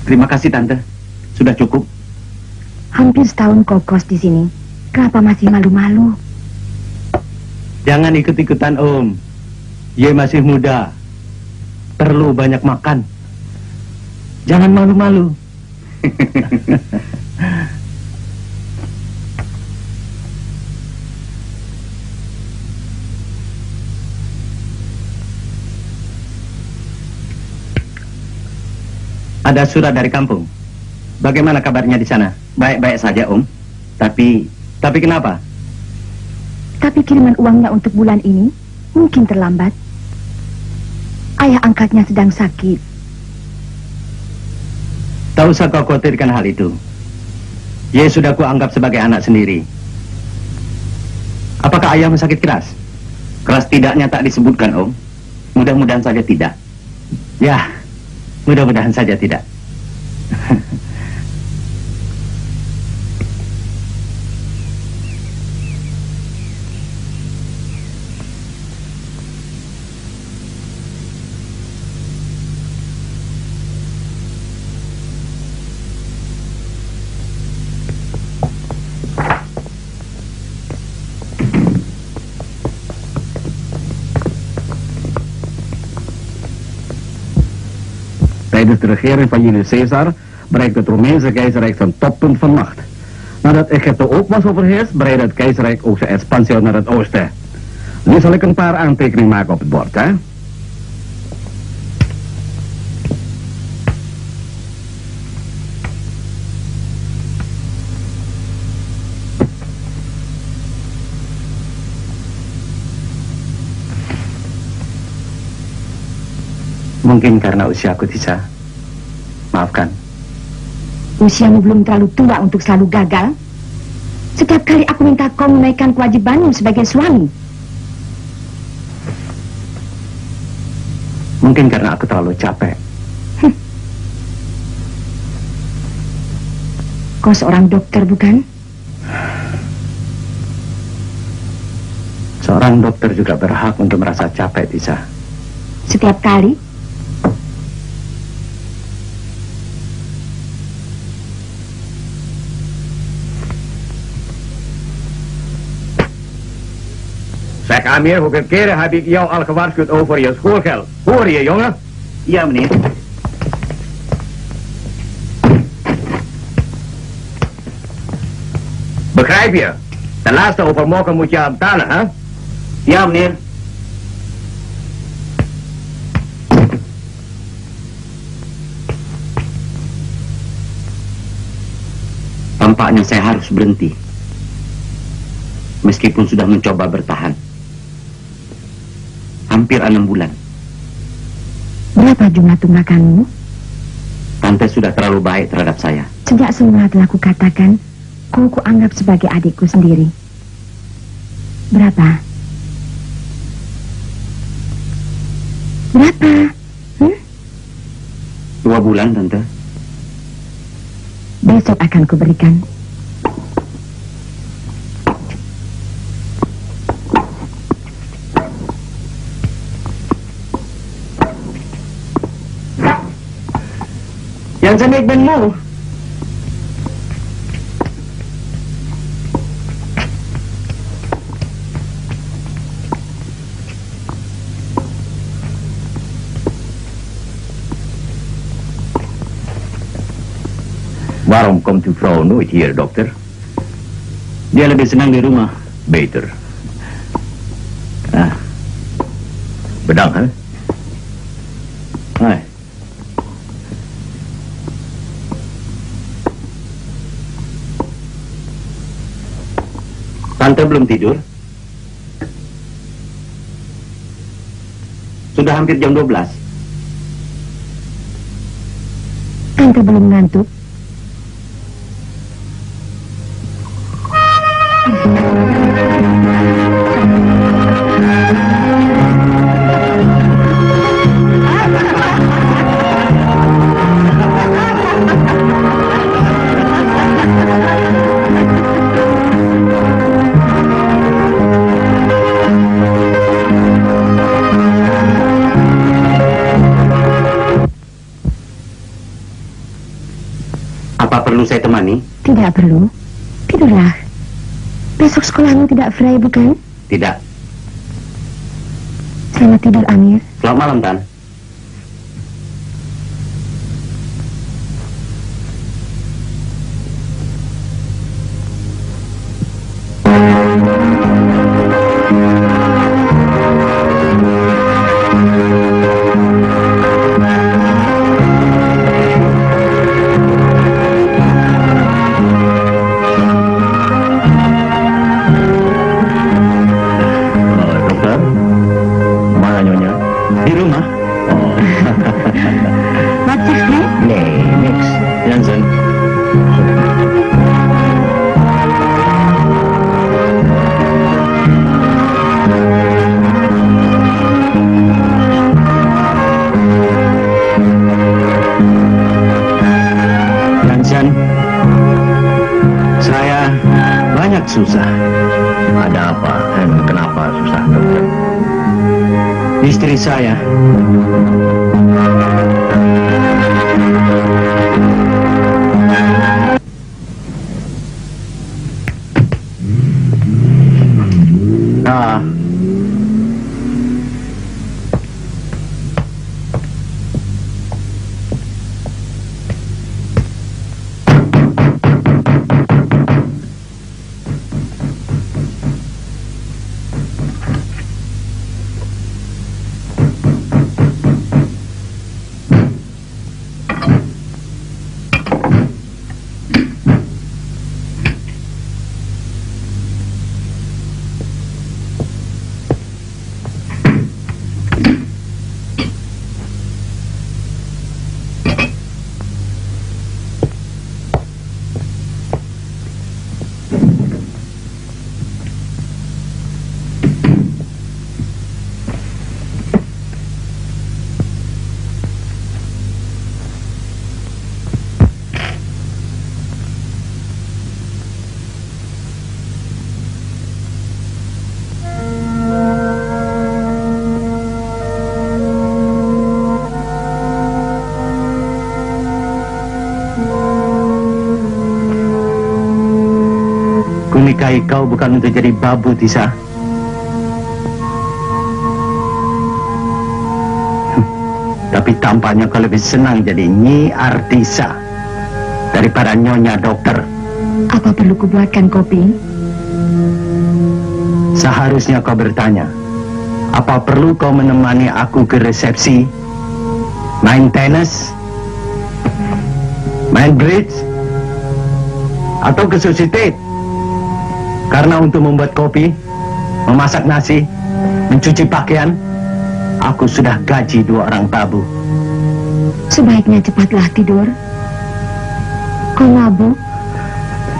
Terima kasih Tante, sudah cukup. Hampir setahun kau kos di sini. Kenapa masih malu-malu? Jangan ikut-ikutan Om. Ye masih muda, perlu banyak makan. Jangan malu-malu. Ada surat dari kampung. Bagaimana kabarnya di sana? Baik-baik saja, Om. Tapi kenapa? Tapi kiriman uangnya untuk bulan ini mungkin terlambat. Ayah angkatnya sedang sakit. Tak usah kau khawatirkan hal itu. Ye sudah kuanggap sebagai anak sendiri. Apakah ayahmu sakit keras? Keras tidaknya tak disebutkan, Om. Mudah-mudahan saja tidak. Ya, mudah-mudahan saja tidak. Tijdens de regering van Julius Caesar bereikte het Romeinse keizerrijk zijn toppunt van macht. Nadat Egypte ook was overheerst, breidde het keizerrijk ook zijn expansie naar het oosten. Nu zal ik een paar aantekeningen maken op het bord, hè? Mungkin karena usiaku, Tisa. Maafkan. Usiamu belum terlalu tua untuk selalu gagal. Setiap kali aku minta kau menaikkan kewajibanmu sebagai suami. Mungkin karena aku terlalu capek. Kau seorang dokter, bukan? Seorang dokter juga berhak untuk merasa capek, Tisa. Setiap kali? Zeg Amir, hoeveel keren heb ik jou al gewaarschuwd over je schoolgeld? Hoor je, jongen? Ja, meneer. Begrijp je? De laatste overmorgen moet je aan betalen, hè? Ja, meneer. Tampaknya saya harus berhenti. Meskipun sudah mencoba bertahan. Hampir 6 bulan. Berapa jumlah tunggakanmu? Tante sudah terlalu baik terhadap saya. Sejak semula telah kukatakan, kau kuanggap sebagai adikku sendiri. Berapa? Berapa? 2 bulan, Tante. Besok akan kuberikan. Yang cantik benmu. Waarom komt uw vrouw nooit hier, dokter? Dia lebih senang di rumah. Beter. Bedankt, hè? Hai. Tante belum tidur? Sudah hampir jam 12. Tante belum ngantuk. Apa perlu saya temani? Tidak perlu. Tidurlah. Besok sekolahmu tidak frei, bukan? Tidak. Selamat tidur, Amir. Selamat malam, Tan. Dokter, mana nyonya? Di rumah? Wat zegt hij? Nee, niks. Jansen. Jansen, saya banyak susah. Ada apa dan kenapa susah, dokter? Istri saya kunikahi kau bukan untuk jadi babu, Tisa. Tapi tampaknya kau lebih senang jadi Nyi Artisa daripada Nyonya Dokter. Apa perlu kubuatkan kopi? Seharusnya kau bertanya, apa perlu kau menemani aku ke resepsi? Main tenis? Main bridge? Atau ke society? Karena untuk membuat kopi, memasak nasi, mencuci pakaian, aku sudah gaji 2 orang tabu. Sebaiknya cepatlah tidur. Kau mabuk?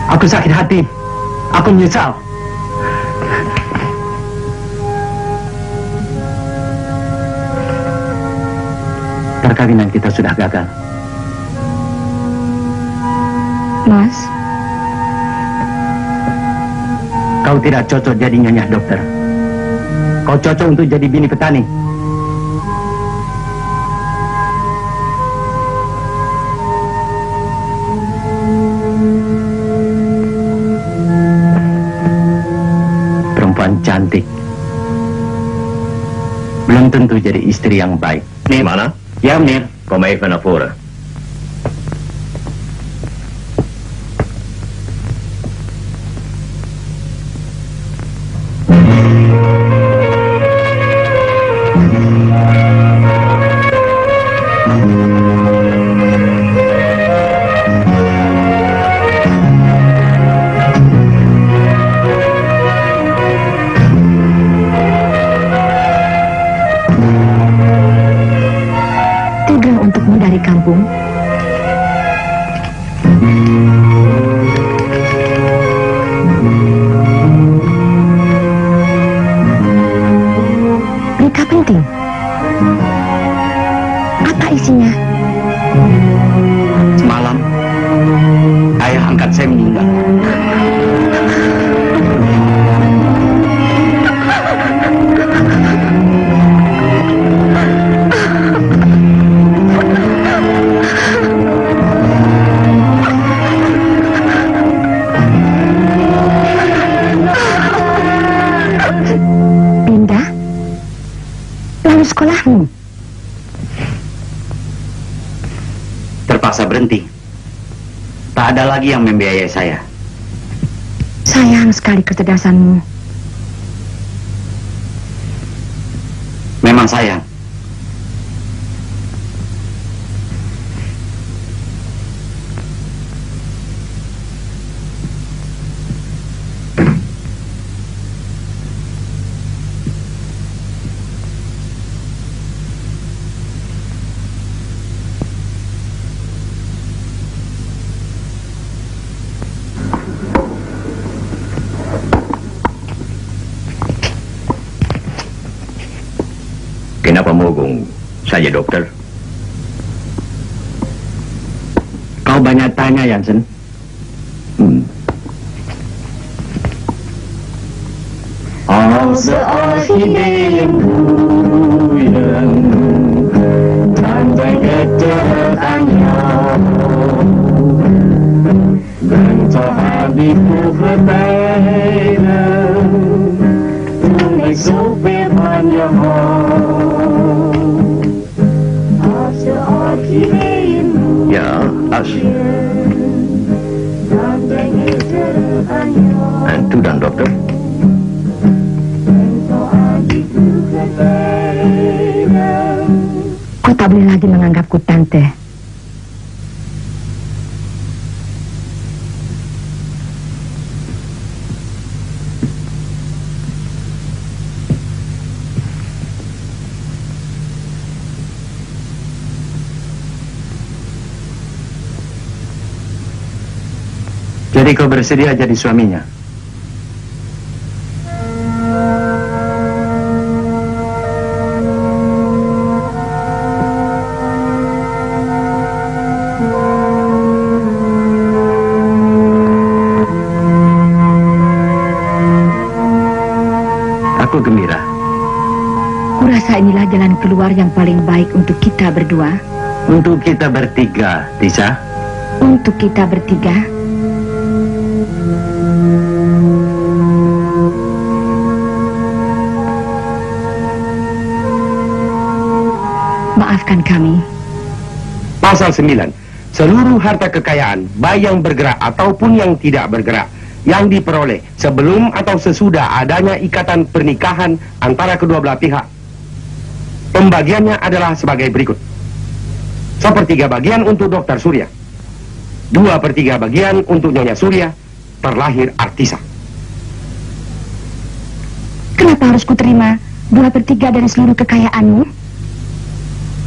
Aku sakit hati. Aku menyesal. Perkawinan kita sudah gagal. Mas, Kau tidak cocok jadi nyonya dokter. Kau cocok untuk jadi bini petani. Perempuan cantik. Belum tentu jadi istri yang baik. Di mana? Ya, Mir. Come even afford. tega untukmu dari kampung. Berita penting. Apa isinya? Semalam, ayah angkat saya meninggal. Pindah? Lalu sekolahmu? Terpaksa berhenti. Tak ada lagi yang membiayai saya. Sayang sekali kecerdasanmu. Memang sayang. Kenapa mogong saja, dokter? Kau banyak tanya, Jansen. Ja, as. En toe dan, dokter? Kau tak boleh lagi menganggapku tante. Jadi kau bersedia jadi suaminya? Aku gembira. Kurasa inilah jalan keluar yang paling baik untuk kita berdua. Untuk kita bertiga, Tisa. Untuk kita bertiga. Maafkan kami. Pasal 9. Seluruh harta kekayaan, baik yang bergerak ataupun yang tidak bergerak, yang diperoleh sebelum atau sesudah adanya ikatan pernikahan antara kedua belah pihak, pembagiannya adalah sebagai berikut. 1/3 bagian untuk Dr. Surya, 2/3 bagian untuk Nyonya Surya, terlahir Artisa. Kenapa harus kuterima 2/3 dari seluruh kekayaanmu?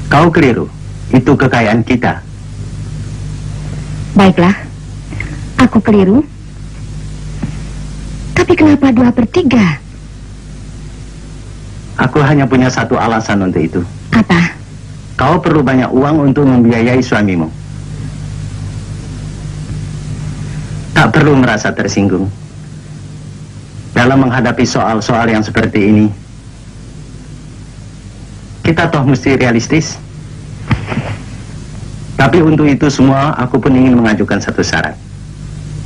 Kau keliru. Itu kekayaan kita. Baiklah, aku keliru. Tapi kenapa 2/3? Aku hanya punya satu alasan untuk itu. Apa? Kau perlu banyak uang untuk membiayai suamimu. Tak perlu merasa tersinggung. Dalam menghadapi soal-soal yang seperti ini, kita toh mesti realistis. Tapi untuk itu semua, aku pun ingin mengajukan satu syarat.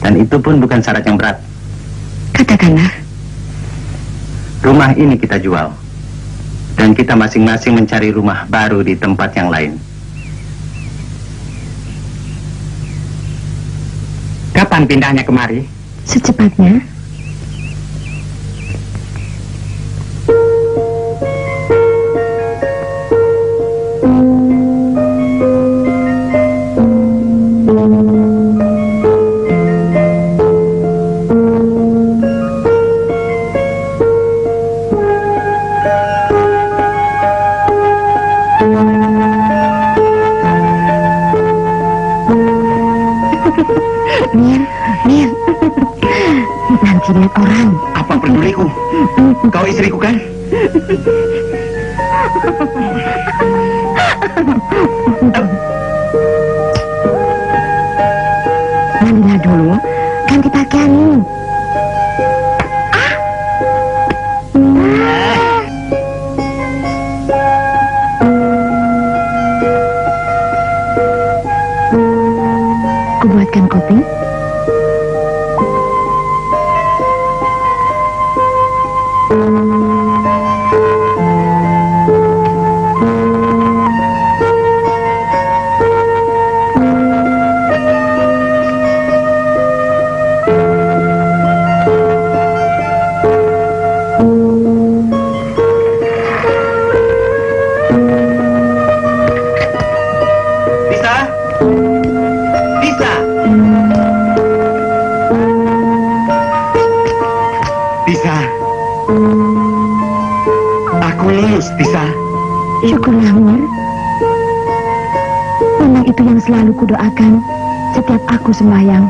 Dan itu pun bukan syarat yang berat. Katakanlah. Rumah ini kita jual. Dan kita masing-masing mencari rumah baru di tempat yang lain. Kapan pindahnya kemari? Secepatnya. Mir, nanti lihat orang. Apa peduliku? Kau istriku kan? Mandilah dulu, ganti pakaianmu. Ku buatkan kopi. Bisa? Bisa? Bisa? Aku lulus, bisa? Syukurlah, Mir. Memang itu yang selalu kudoakan setiap aku sembahyang.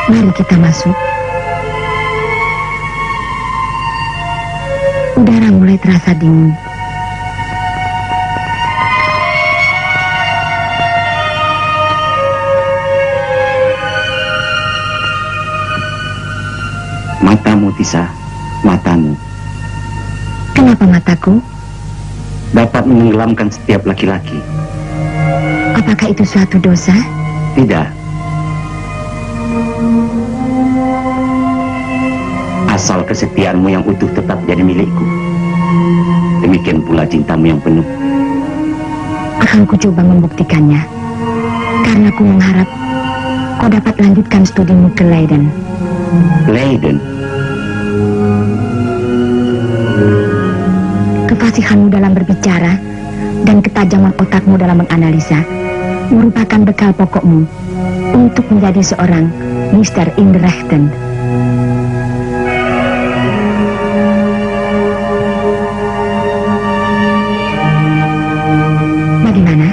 Mari kita masuk. Udara mulai terasa dingin. Matamu, Tisa, matamu Kenapa mataku? dapat menenggelamkan setiap laki-laki. Apakah itu suatu dosa? Tidak. Asal kesetiaanmu yang utuh tetap jadi milikku. Demikian pula cintamu yang penuh. Akan ku coba membuktikannya. Karena ku mengharap kau dapat lanjutkan studimu ke Leiden. Leiden, Kefasihanmu dalam berbicara dan ketajaman otakmu dalam menganalisa merupakan bekal pokokmu untuk menjadi seorang Mr. Inderrechten. Bagaimana?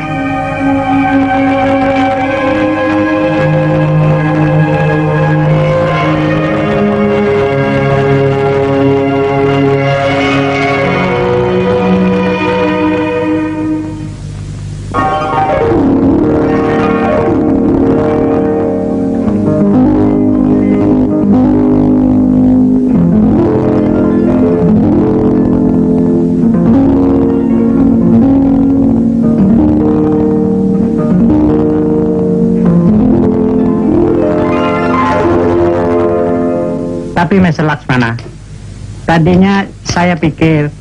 Tapi Mr. Laksmana, tadinya saya pikir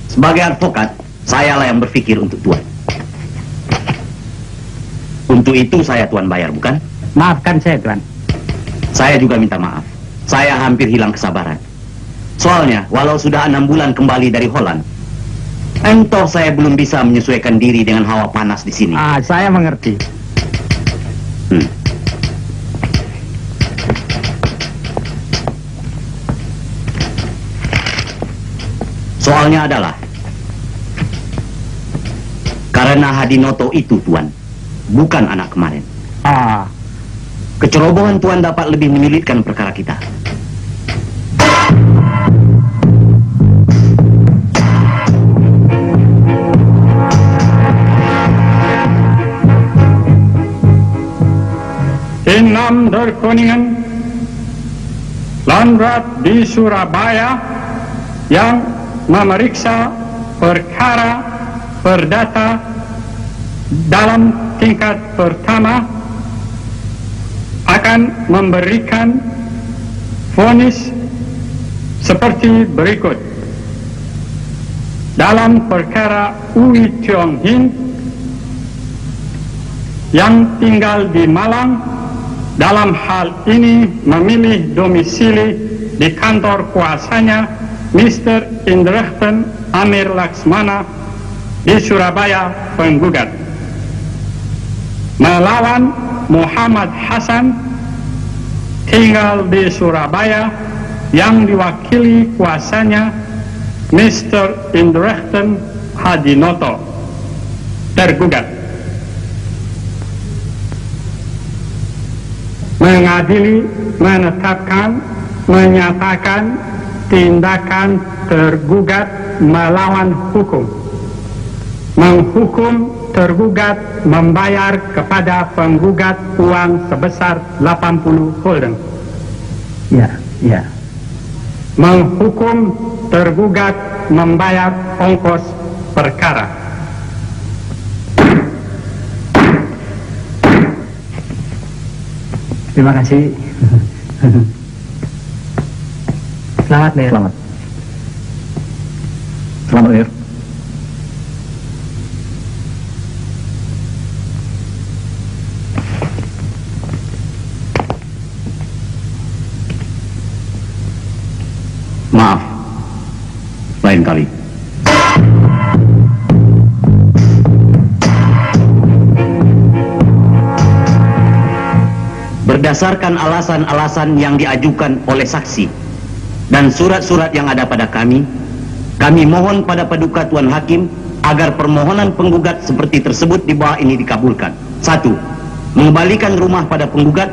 sebagai advokat, sayalah yang berpikir untuk Tuan. Untuk itu saya Tuan bayar, bukan? maafkan saya, Tuan. Saya juga minta maaf. Saya hampir hilang kesabaran. Soalnya, walau sudah 6 bulan kembali dari Holland, entah saya belum bisa menyesuaikan diri dengan hawa panas di sini. Saya mengerti. Soalnya adalah karena Hadinoto itu, Tuan, bukan anak kemarin. Kecerobohan Tuan dapat lebih menyulitkan perkara kita. Enam der Koningen, Landrat di Surabaya yang memeriksa perkara perdata dalam tingkat pertama akan memberikan vonis seperti berikut. Dalam perkara Ui Tiong Hin yang tinggal di Malang, dalam hal ini memilih domisili di kantor kuasanya Mr. Inderrechten Amir Laksmana di Surabaya, penggugat, melawan Muhammad Hasan tinggal di Surabaya yang diwakili kuasanya Mr. Inderrechten Hadinoto, tergugat. Mengadili, menetapkan, menyatakan tindakan tergugat melawan hukum, menghukum tergugat membayar kepada penggugat uang sebesar 80 gulden. Ya. Menghukum tergugat membayar ongkos perkara. Terima kasih. Selamat, Mir. Selamat. Selamat, Mir. Maaf, lain kali. Berdasarkan alasan-alasan yang diajukan oleh saksi dan surat-surat yang ada pada kami mohon pada Paduka Tuan Hakim agar permohonan penggugat seperti tersebut di bawah ini dikabulkan. 1. Mengembalikan rumah pada penggugat.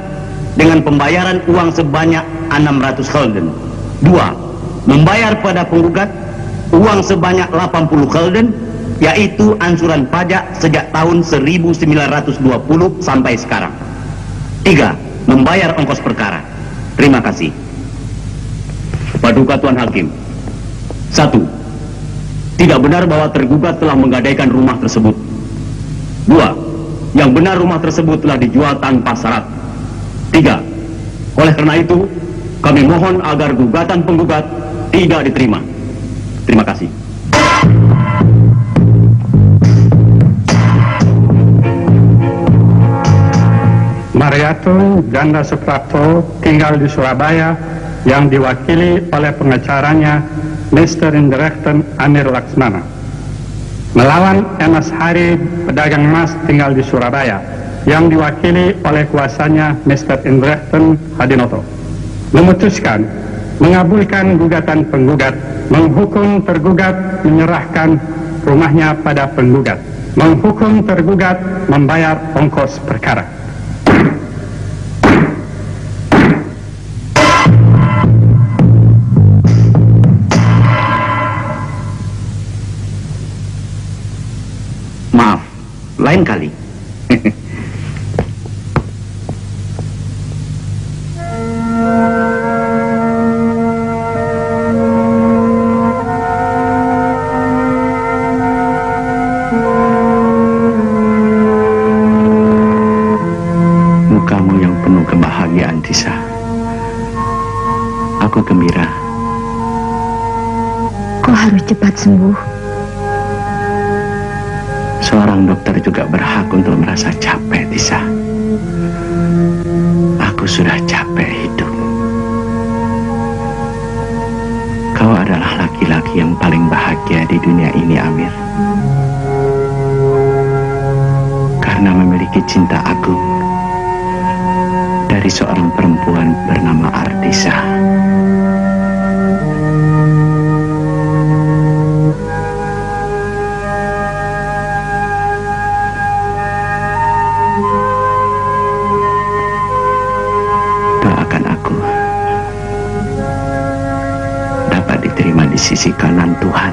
dengan pembayaran uang sebanyak 600 gulden. 2. Membayar pada penggugat uang sebanyak 80 gulden, yaitu ansuran pajak sejak tahun 1920 sampai sekarang. 3. Membayar ongkos perkara. Terima kasih. Paduka Tuan Hakim. 1. Tidak benar bahwa tergugat telah menggadaikan rumah tersebut. 2. Yang benar rumah tersebut telah dijual tanpa syarat. 3. Oleh karena itu, kami mohon agar gugatan penggugat tidak diterima. Terima kasih. Mariatun Ganda Suprapto tinggal di Surabaya yang diwakili oleh pengacaranya Mr. Indrechten Amir Laksmana. Melawan Emas Hari, pedagang emas tinggal di Surabaya yang diwakili oleh kuasanya Mr. Indrechten Hadinoto. Memutuskan mengabulkan gugatan penggugat, menghukum tergugat menyerahkan rumahnya pada penggugat, menghukum tergugat membayar ongkos perkara. Maaf, lain kali. Mukamu yang penuh kebahagiaan, Tisa. Aku gembira. Kau harus cepat sembuh. Seorang dokter juga berhak untuk merasa capek, Tisa. Aku sudah capek hidup. Kau adalah laki-laki yang paling bahagia di dunia ini, Amir. Karena memiliki cinta agung dari seorang perempuan bernama Artisa. Doakan aku dapat diterima di sisi kanan Tuhan.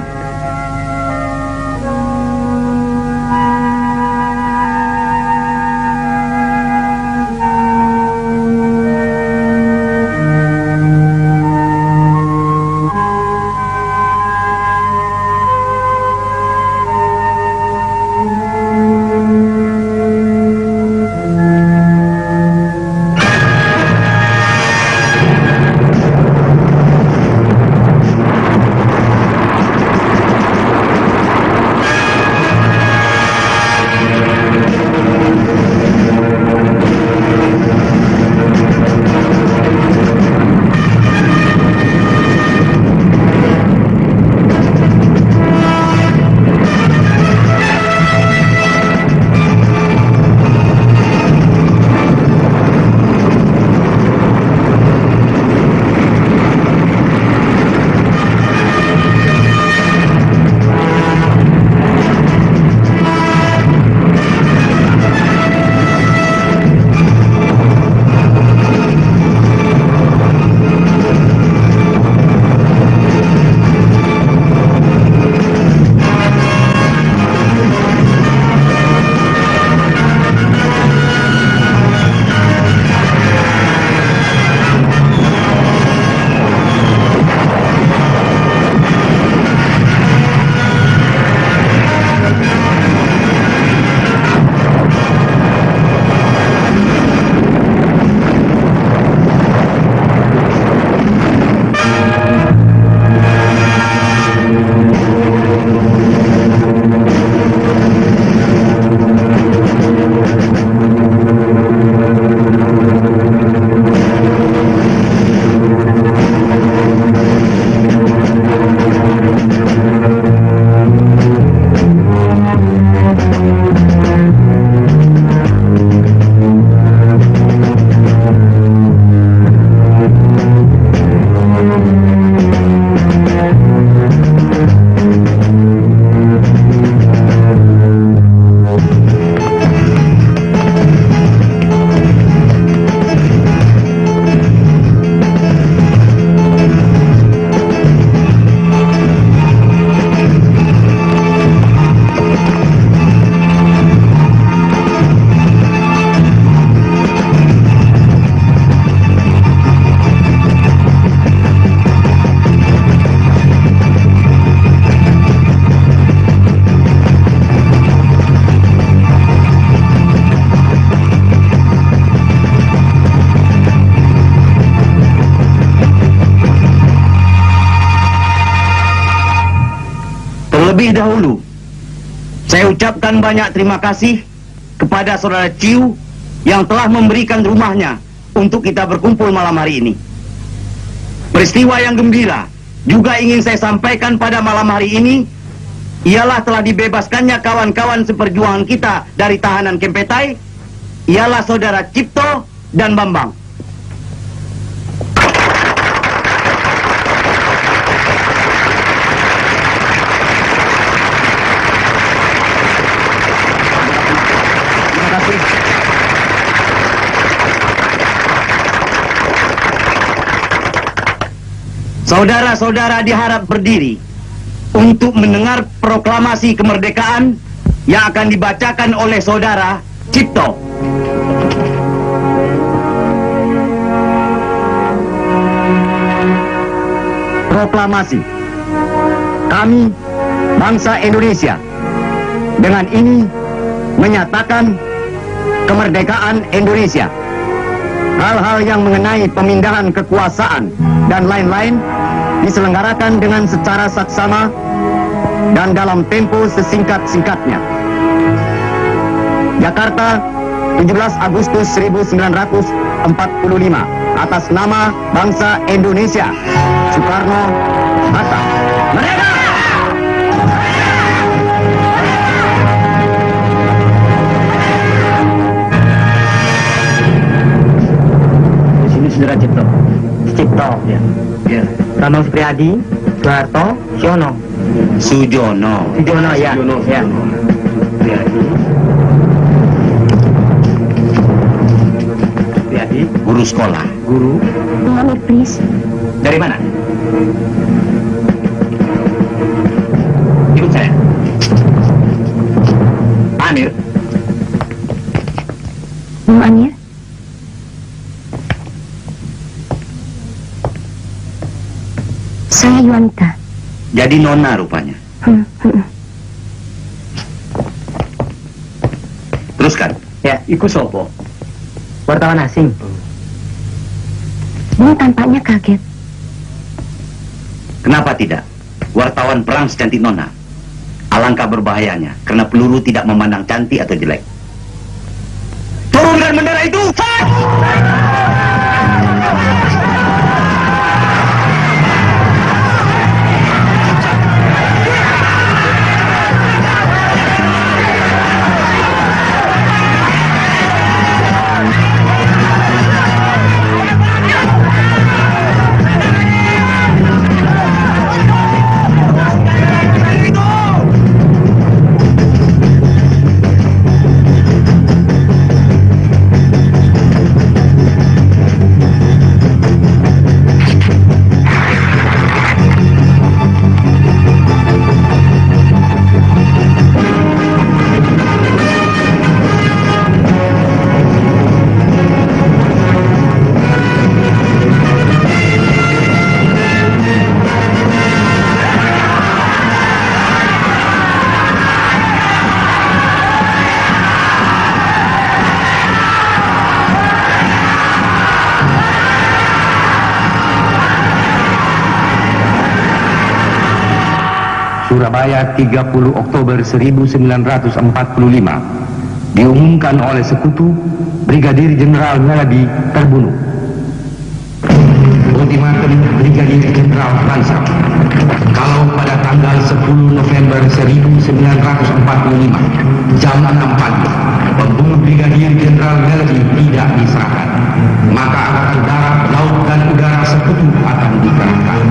Terlebih dahulu, saya ucapkan banyak terima kasih kepada saudara Ciu yang telah memberikan rumahnya untuk kita berkumpul malam hari ini. Peristiwa yang gembira juga ingin saya sampaikan pada malam hari ini, ialah telah dibebaskannya kawan-kawan seperjuangan kita dari tahanan Kempetai, ialah saudara Cipto dan Bambang. Terima kasih. Saudara-saudara diharap berdiri untuk mendengar proklamasi kemerdekaan yang akan dibacakan oleh saudara Cipto. Proklamasi. Kami, bangsa Indonesia, dengan ini menyatakan kemerdekaan Indonesia. Hal-hal yang mengenai pemindahan kekuasaan dan lain-lain diselenggarakan dengan secara saksama dan dalam tempo sesingkat-singkatnya. Jakarta, 17 Agustus 1945, atas nama bangsa Indonesia. Soekarno, Hatta. Merdeka! Di sini saudara Cipto. Cipto, Ya. Ya. Rano Supriyadi, Soeharto, Siono. Sujono. Sujono, ya. Ya. Supriyadi, guru sekolah. Guru. Amir, please. Dari mana? Ikut saya. Amir. Amir. Saya Yuanita. Jadi nona rupanya. Teruskan. Ya, iku sopo? Wartawan asing. Dia tampaknya kaget. Kenapa tidak? Wartawan perang secantik nona. Alangkah berbahayanya karena peluru tidak memandang cantik atau jelek. Turunkan bendera itu! Surabaya 30 Oktober 1945 diumumkan oleh Sekutu, Brigadir Jenderal Meladi terbunuh. Ultimatum Brigadir Jenderal Ransam, kalau pada tanggal 10 November 1945 jam 6 pagi pembunuh Brigadir Jenderal Meladi tidak diserahkan, maka angkatan darat, laut dan udara Sekutu akan dikerahkan.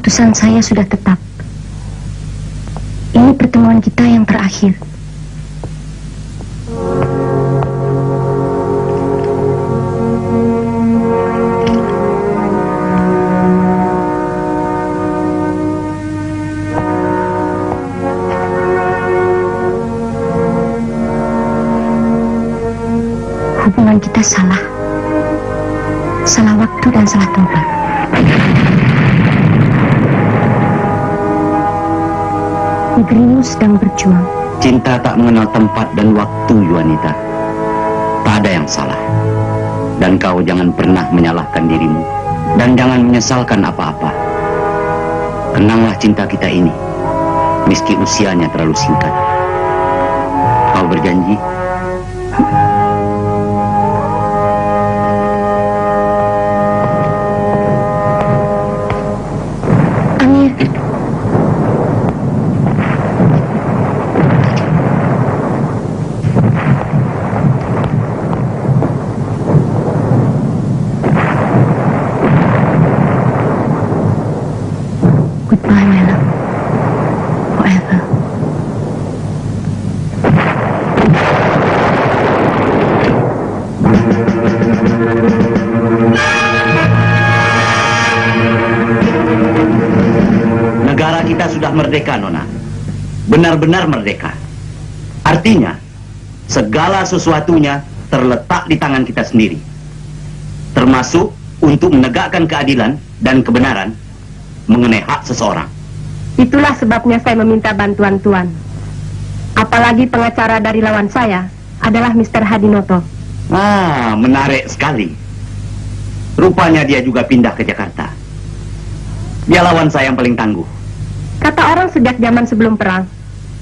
keputusan saya sudah tetap. Ini pertemuan kita yang terakhir. Hubungan kita salah. Salah waktu dan salah tempat. Negerimu sedang berjuang. Cinta tak mengenal tempat dan waktu, Yuanita. Tak ada yang salah. Dan kau jangan pernah menyalahkan dirimu. Dan jangan menyesalkan apa-apa. Kenanglah cinta kita ini, meski usianya terlalu singkat. Kau berjanji? Amir. Goodbye, my love. Forever. Negara kita sudah merdeka, Nona. Benar-benar merdeka. Artinya, segala sesuatunya terletak di tangan kita sendiri. Termasuk untuk menegakkan keadilan dan kebenaran mengenai hak seseorang. Itulah sebabnya saya meminta bantuan Tuan. Apalagi pengacara dari lawan saya adalah Mr. Hadinoto. Ah, menarik sekali. Rupanya dia juga pindah ke Jakarta. Dia lawan saya yang paling tangguh. Kata orang sejak zaman sebelum perang.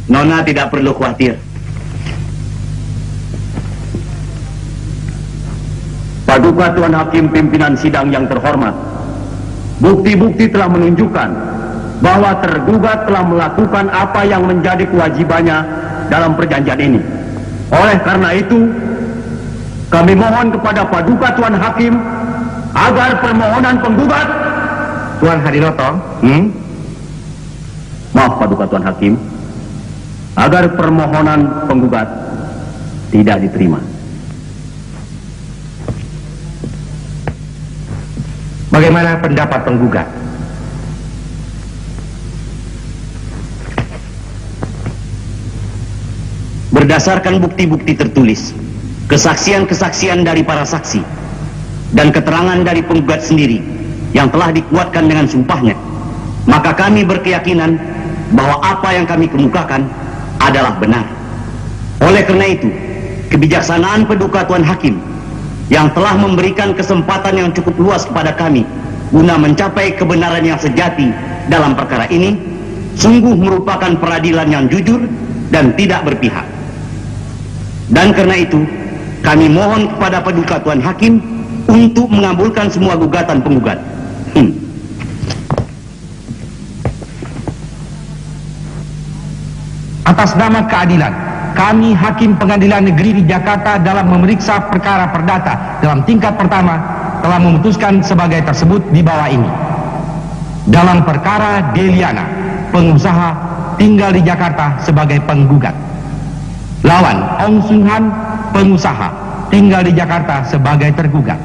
Nona tidak perlu khawatir. Paduka Tuan Hakim pimpinan sidang yang terhormat, bukti-bukti telah menunjukkan bahwa tergugat telah melakukan apa yang menjadi kewajibannya dalam perjanjian ini. Oleh karena itu, kami mohon kepada Paduka Tuan Hakim agar permohonan penggugat Tuan Hadinoto, maaf Paduka Tuan Hakim, agar permohonan penggugat tidak diterima. bagaimana pendapat penggugat? Berdasarkan bukti-bukti tertulis, kesaksian-kesaksian dari para saksi, dan keterangan dari penggugat sendiri yang telah dikuatkan dengan sumpahnya, maka kami berkeyakinan bahwa apa yang kami kemukakan adalah benar. Oleh karena itu, kebijaksanaan Paduka Tuan Hakim yang telah memberikan kesempatan yang cukup luas kepada kami guna mencapai kebenaran yang sejati dalam perkara ini sungguh merupakan peradilan yang jujur dan tidak berpihak. Dan karena itu, kami mohon kepada Paduka Tuan Hakim untuk mengabulkan semua gugatan penggugat. Atas nama keadilan, kami Hakim Pengadilan Negeri di Jakarta dalam memeriksa perkara perdata dalam tingkat pertama telah memutuskan sebagai tersebut di bawah ini. Dalam perkara Deliana, pengusaha tinggal di Jakarta sebagai penggugat. Lawan Ong Sung Han, pengusaha tinggal di Jakarta sebagai tergugat.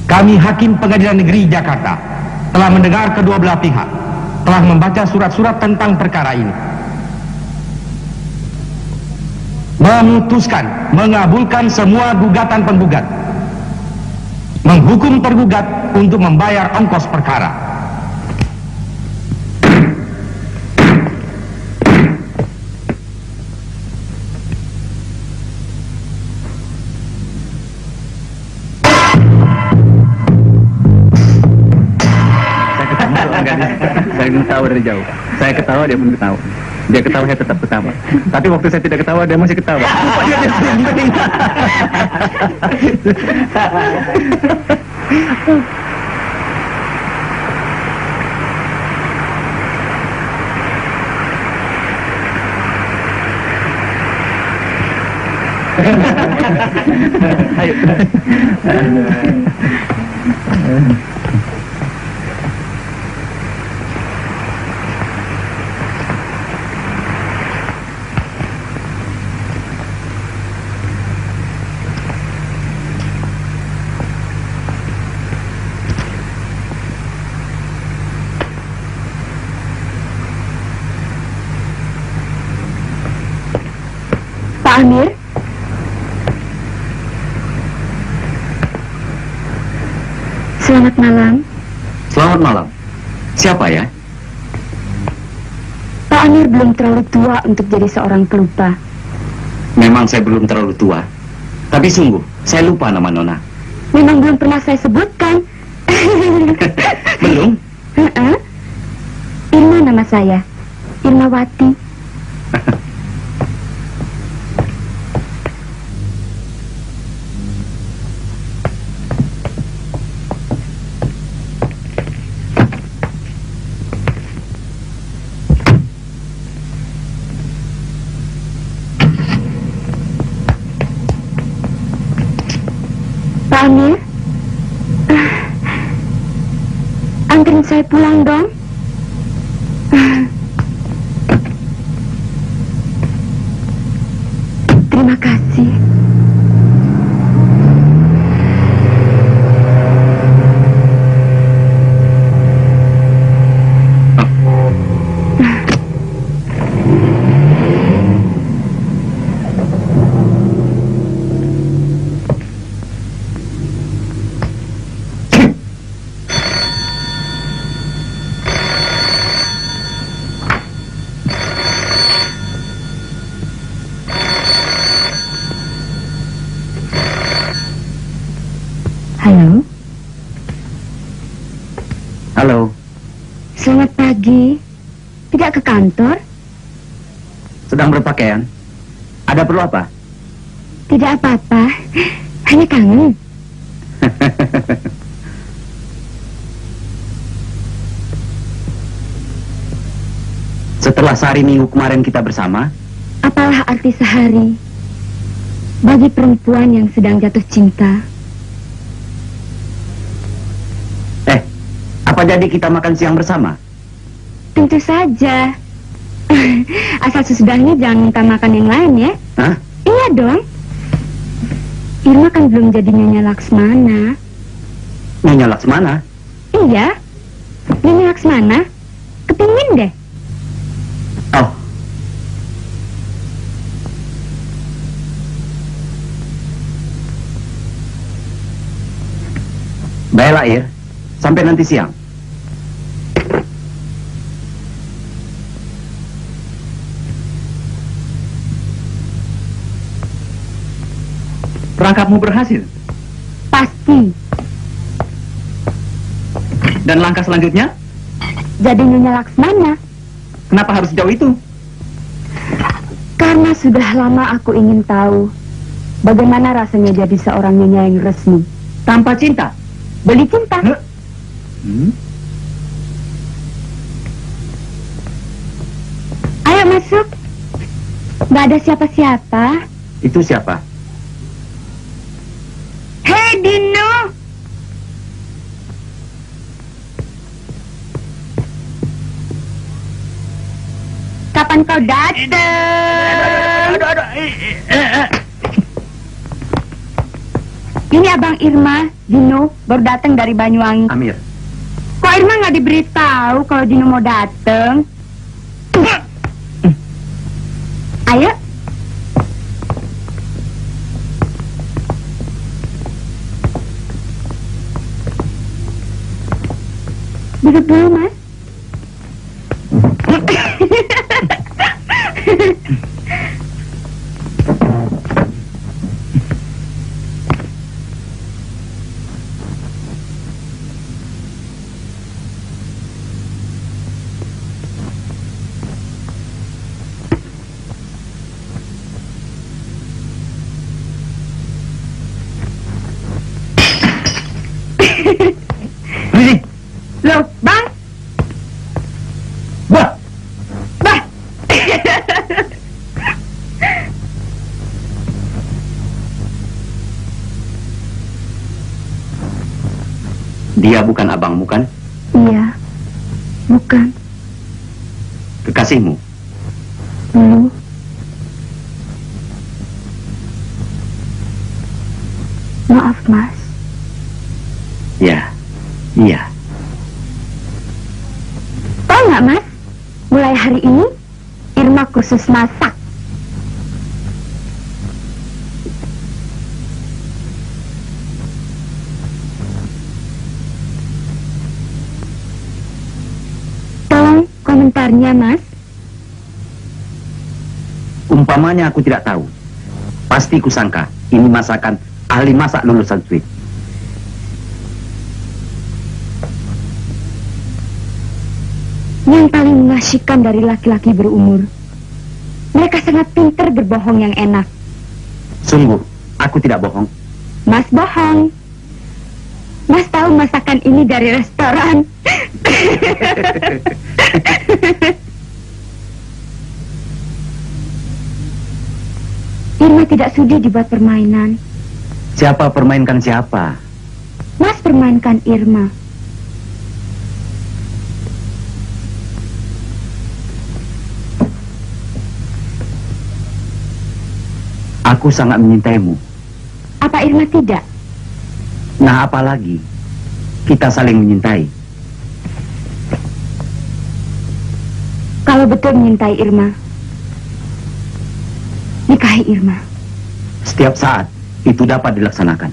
Kami Hakim Pengadilan Negeri Jakarta telah mendengar kedua belah pihak, telah membaca surat-surat tentang perkara ini, memutuskan mengabulkan semua gugatan penggugat, menghukum tergugat untuk membayar ongkos perkara. Saya ketawa dari jauh. Saya ketawa, dia pun ketawa. Dia ketawa, saya tetap ketawa. Tapi waktu saya tidak ketawa, dia masih ketawa. Ayo. Pak Amir? Selamat malam. Selamat malam. Siapa ya? Pak Amir belum terlalu tua untuk jadi seorang pelupa. Memang saya belum terlalu tua. Tapi sungguh, saya lupa nama Nona. Memang belum pernah saya sebutkan. Belum? Irma nama saya. Irmawati. Pak Amir, anterin saya pulang dong. Terima kasih. Halo, Halo. selamat pagi. Tidak ke kantor? Sedang berpakaian. Ada perlu apa? Tidak apa-apa. Hanya kangen. Setelah sehari minggu kemarin kita bersama, Apalah arti sehari bagi perempuan yang sedang jatuh cinta? apa jadi kita makan siang bersama? Tentu saja. Asal sesudahnya jangan minta makan yang lain ya. Hah? Iya dong. Irma kan belum jadi Nyonya Laksmana. Nyonya Laksmana? Iya. Nyonya Laksmana. Kepingin deh. Oh. Baiklah, Ir. Sampai nanti siang. Perangkapmu berhasil. Pasti. Dan langkah selanjutnya? Jadi Nyonya Laksmana. Kenapa harus jauh itu? Karena sudah lama aku ingin tahu bagaimana rasanya jadi seorang nyonya yang resmi. Tanpa cinta? Beli cinta. Ayo masuk. Gak ada siapa-siapa. Itu siapa? Hei Dino. Kapan kau datang? Ini Abang Irma, Dino baru datang dari Banyuwangi. Amir. Kok Irma nggak diberitahu kalau Dino mau datang? Ayo. Duduk dulu, Mas. Ini. Loh, Bang. Wah. Bah. Dia bukan abangmu kan? Iya. Bukan. Kekasihmu? Dulu. Maaf, Mas. Ya. Iya. Tahu nggak, Mas? Mulai hari ini, Irma kursus masak. membunuhnya, Mas? Umpamanya aku tidak tahu. Pasti kusangka ini masakan ahli masak lulusan Swiss. Yang paling mengasyikkan dari laki-laki berumur. Mereka sangat pintar berbohong yang enak. Sungguh, aku tidak bohong. Mas bohong. Mas tahu masakan ini dari restoran. Irma tidak sudi dibuat permainan. Siapa permainkan siapa? Mas permainkan Irma. Aku sangat menyintaimu. Apa Irma tidak? Nah, apalagi kita saling menyintai. Kalau betul menyintai Irma, nikahi Irma. Setiap saat itu dapat dilaksanakan.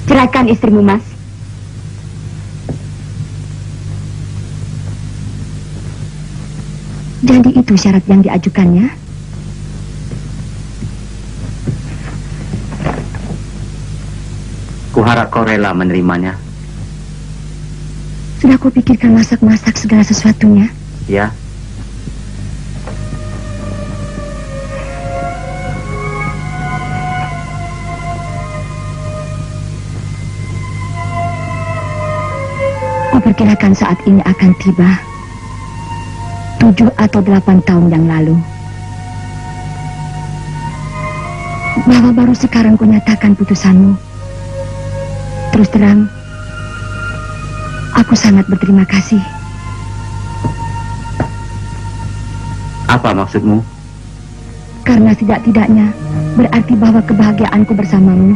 Ceraikan istrimu, Mas. Jadi itu syarat yang diajukannya? Kuharap kau rela menerimanya. Sudah kupikirkan masak-masak segala sesuatunya. Ya. Kuperkirakan saat ini akan tiba 7 atau 8 tahun yang lalu. Bahwa baru sekarang kau nyatakan putusanmu. Terus terang, aku sangat berterima kasih. Apa maksudmu? Karena tidak-tidaknya berarti bahwa kebahagiaanku bersamamu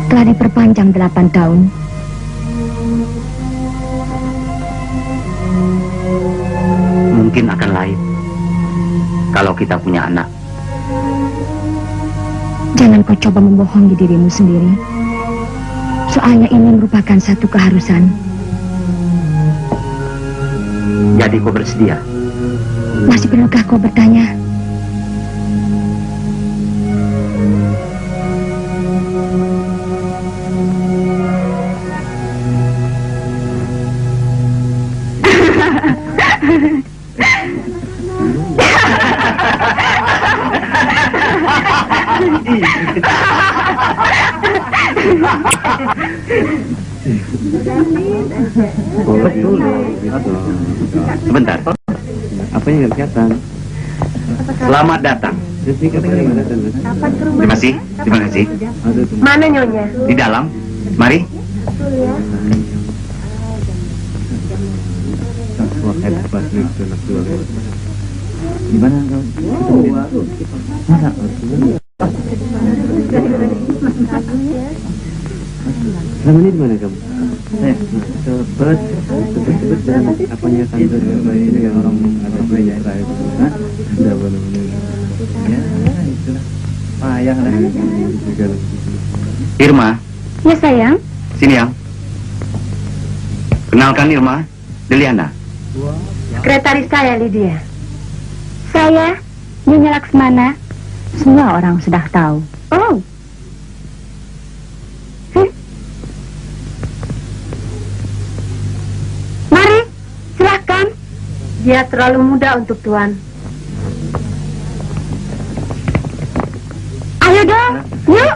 telah diperpanjang 8 tahun. Mungkin akan lain kalau kita punya anak. Jangan kau coba membohongi dirimu sendiri. Soalnya ini merupakan satu keharusan. Jadi kau bersedia? Masih perlukah kau bertanya? Sebentar. Apa yang nggak kelihatan? Selamat datang. Terima kasih. Terima kasih. Mana Nyonya? Di dalam. Mari. Gimana kau? Masa? Selama ini di mana kamu? Saya sebet dengan apanya tante dengan orang ada banyak saya. Hah? Tidak benar-benar. Ya, itulah. Payah lah. Irma, Ya sayang. sini yang. Kenalkan Irma, Deliana. Sekretaris saya, Lydia. Saya Nyonya Laksmana. Semua orang sudah tahu. Oh. Mari, silahkan. Dia terlalu muda untuk Tuan. Ayo dong, yuk.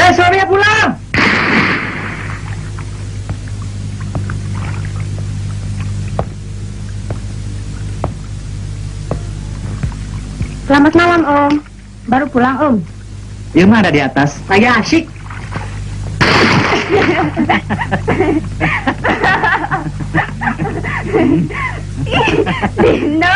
Suaminya pulang. Selamat malam, Om. Baru pulang, Om. Irma ada di atas. Lagi asyik. Dino.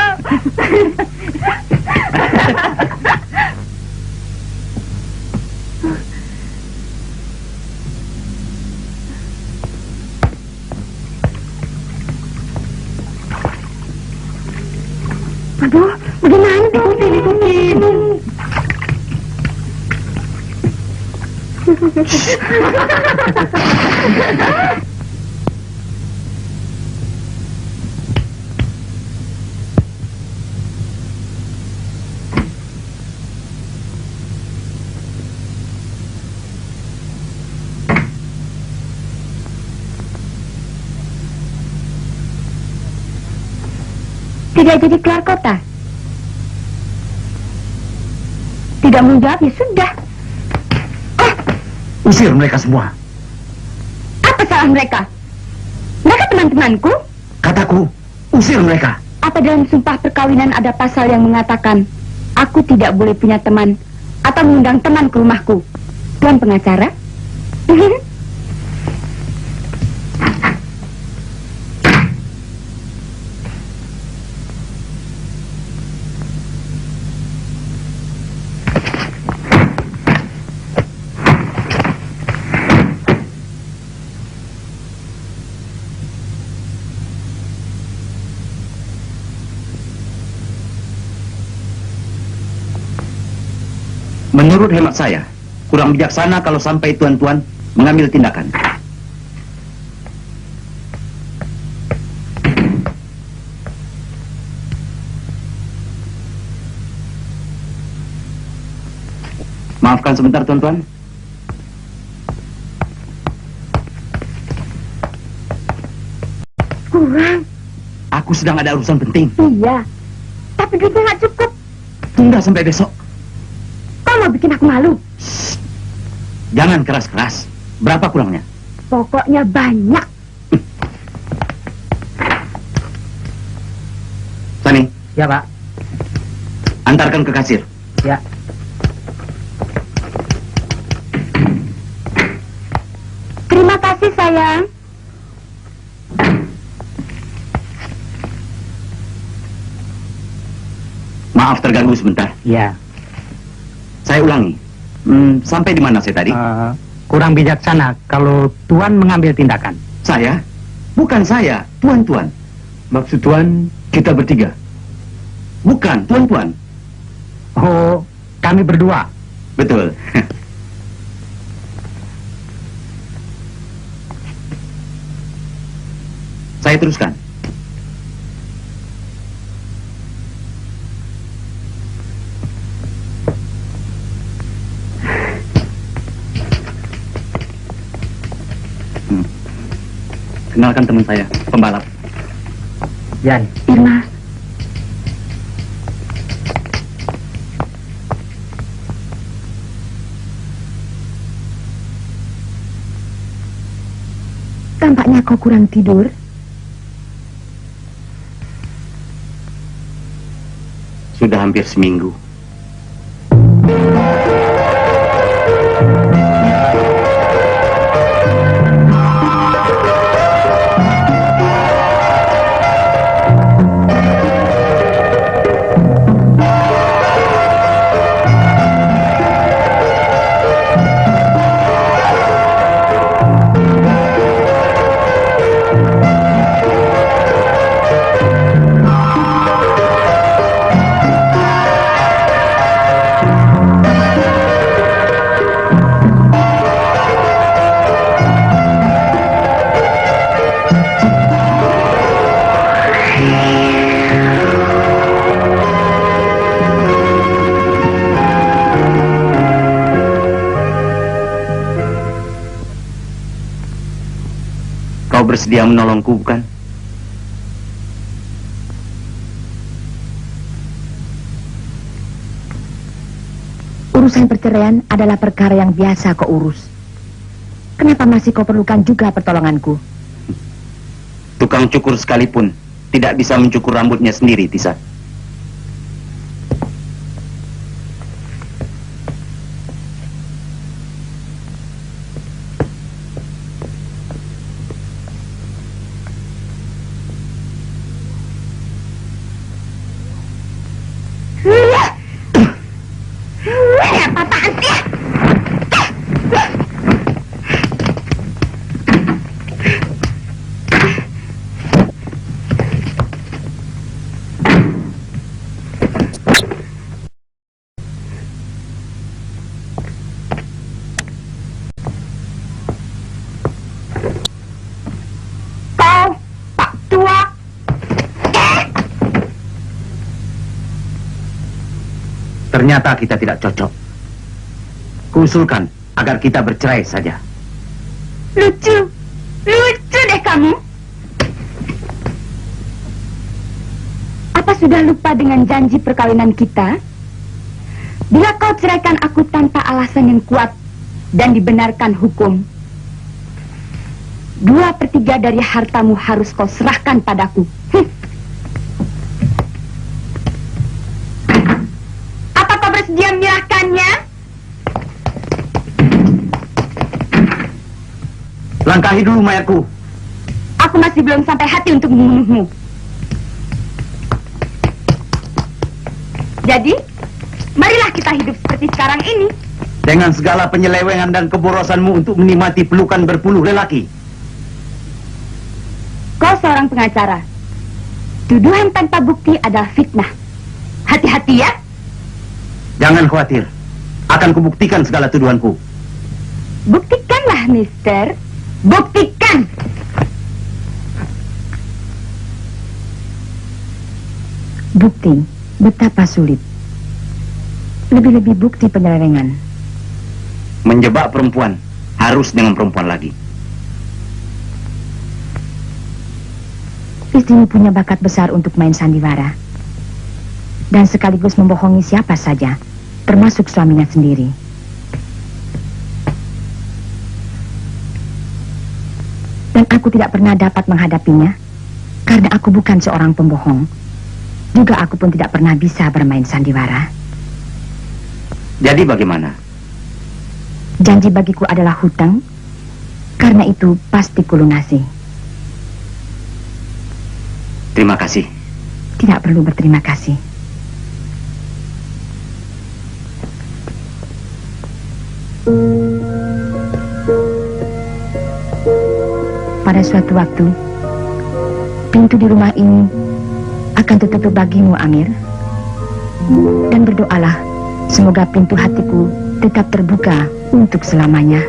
Aduh, bagaimana ikutin? Tidak jadi keluar kota? Tidak mau jawab, ya sudah. Usir mereka semua. Apa salah mereka? Mereka teman-temanku. Kataku, usir mereka. Apa dalam sumpah perkawinan ada pasal yang mengatakan aku tidak boleh punya teman atau mengundang teman ke rumahku? Tuan pengacara? Menurut hemat saya, kurang bijaksana kalau sampai tuan-tuan mengambil tindakan. Maafkan sebentar, tuan-tuan. Kurang. Aku sedang ada urusan penting. Iya. Tapi duitnya nggak cukup. Tunda sampai besok. Kau mau bikin aku malu? Jangan keras-keras. Berapa kurangnya? Pokoknya banyak. Sani, Ya, Pak. antarkan ke kasir. Ya. Terima kasih, sayang. Maaf terganggu sebentar. Ya. Saya ulangi. Sampai di mana saya tadi? Kurang bijaksana kalau Tuan mengambil tindakan. Saya? Bukan saya, tuan-tuan. Maksud Tuan, kita bertiga. Bukan, tuan-tuan. Oh, kami berdua. Betul. Saya teruskan. Kenalkan teman saya, pembalap. Yan. Irma, tampaknya kau kurang tidur. Sudah hampir seminggu. Kau bersedia menolongku, bukan? Urusan perceraian adalah perkara yang biasa kau urus. Kenapa masih kau perlukan juga pertolonganku? Tukang cukur sekalipun tidak bisa mencukur rambutnya sendiri, Tisa. Ternyata kita tidak cocok. Kuusulkan agar kita bercerai saja. Lucu deh kamu. Apa sudah lupa dengan janji perkawinan kita? Bila kau ceraikan aku tanpa alasan yang kuat dan dibenarkan hukum, 2/3 dari hartamu harus kau serahkan padaku. Apa kau bersedia menyerahkannya? Langkahi dulu mayatku. Aku masih belum sampai hati untuk membunuhmu. Jadi, marilah kita hidup seperti sekarang ini. Dengan segala penyelewengan dan keborosanmu untuk menikmati pelukan berpuluh lelaki. Kau seorang pengacara. Tuduhan tanpa bukti adalah fitnah. Hati-hati ya. Jangan khawatir. Akan kubuktikan segala tuduhanku. Buktikanlah, Mister. Buktikan. Bukti betapa sulit. Lebih-lebih bukti penyelewengan. Menjebak perempuan harus dengan perempuan lagi. Istrimu punya bakat besar untuk main sandiwara. Dan sekaligus membohongi siapa saja, termasuk suaminya sendiri. Dan aku tidak pernah dapat menghadapinya, karena aku bukan seorang pembohong. Juga aku pun tidak pernah bisa bermain sandiwara. Jadi bagaimana? Janji bagiku adalah hutang, karena itu pasti kulunasi. Terima kasih. Tidak perlu berterima kasih. Pada suatu waktu, pintu di rumah ini akan tertutup bagimu, Amir. Dan berdoalah, semoga pintu hatiku tetap terbuka untuk selamanya.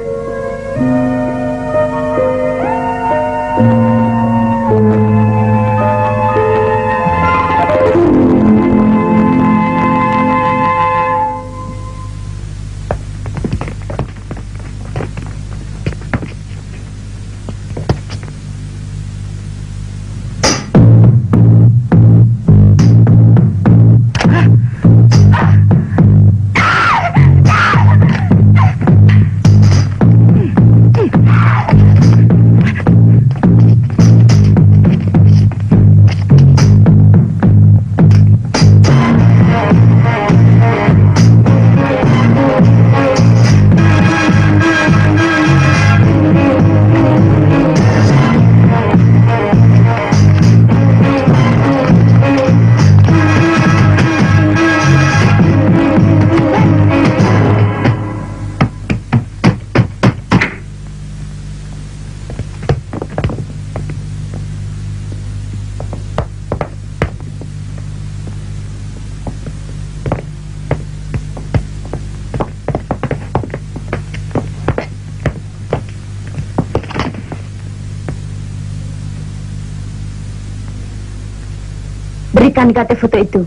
Berikan negatif foto itu.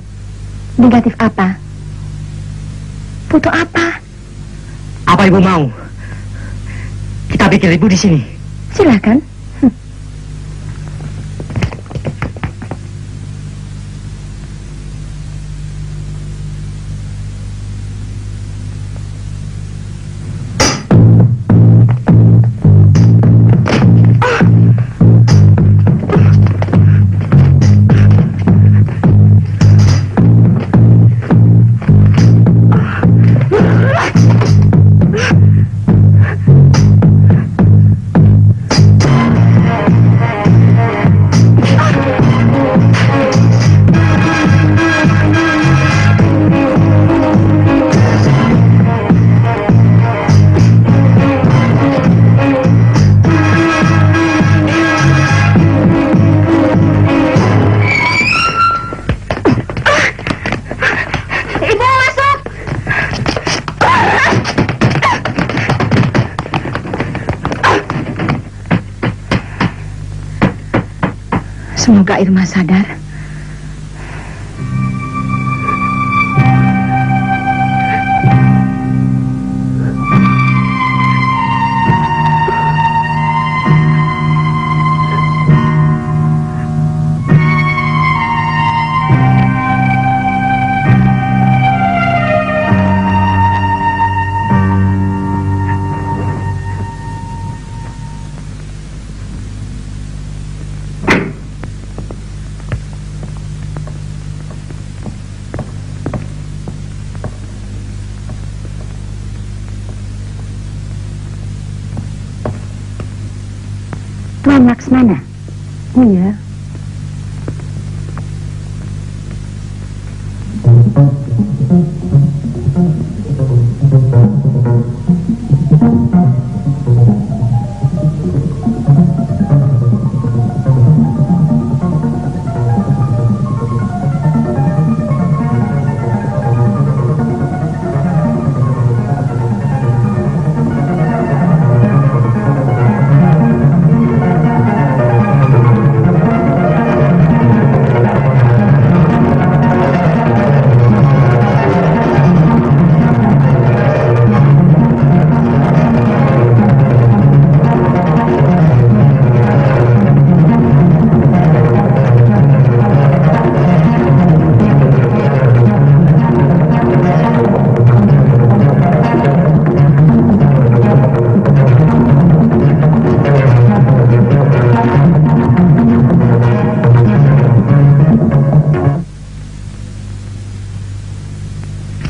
Negatif apa? Foto apa? Apa ibu mau? Kita bikin ibu di sini. Silakan. Semoga Irma sadar. Tuan Laksmana? Iya.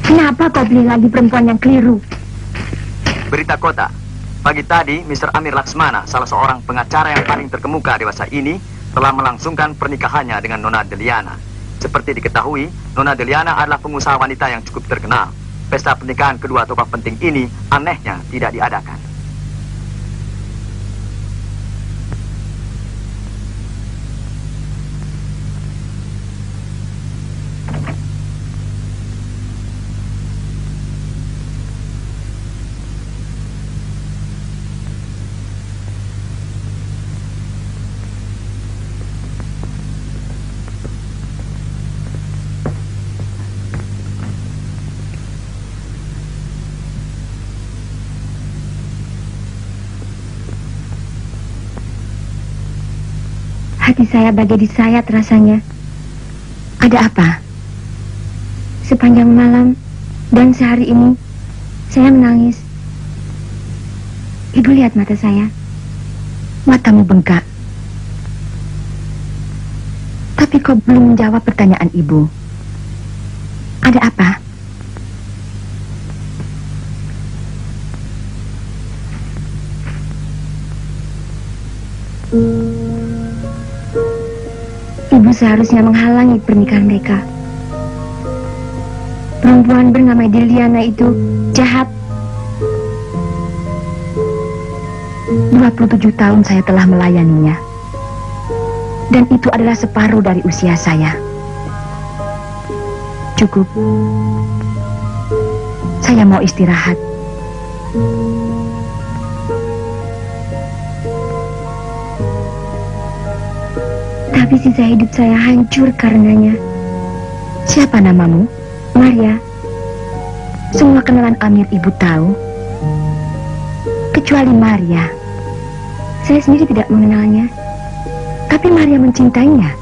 Kenapa kau beli lagi perempuan yang keliru? Berita kota. Pagi tadi, Mr. Amir Laksmana, salah seorang pengacara yang paling terkemuka dewasa ini, telah melangsungkan pernikahannya dengan Nona Deliana. Seperti diketahui, Nona Deliana adalah pengusaha wanita yang cukup terkenal. Pesta pernikahan kedua tokoh penting ini, anehnya, tidak diadakan. Hati saya bagai disayat rasanya. Ada apa? Sepanjang malam dan sehari ini saya menangis. Ibu lihat mata saya. Matamu bengkak. Tapi kau belum menjawab pertanyaan ibu. Ada apa? Ibu seharusnya menghalangi pernikahan mereka. Perempuan bernama Deliana itu jahat. 27 tahun saya telah melayaninya. Dan itu adalah separuh dari usia saya. Cukup. Saya mau istirahat. Tapi sisa hidup saya hancur karenanya. Siapa namamu? Maria. Semua kenalan Amir ibu tahu. Kecuali Maria. Saya sendiri tidak mengenalnya. Tapi Maria mencintainya.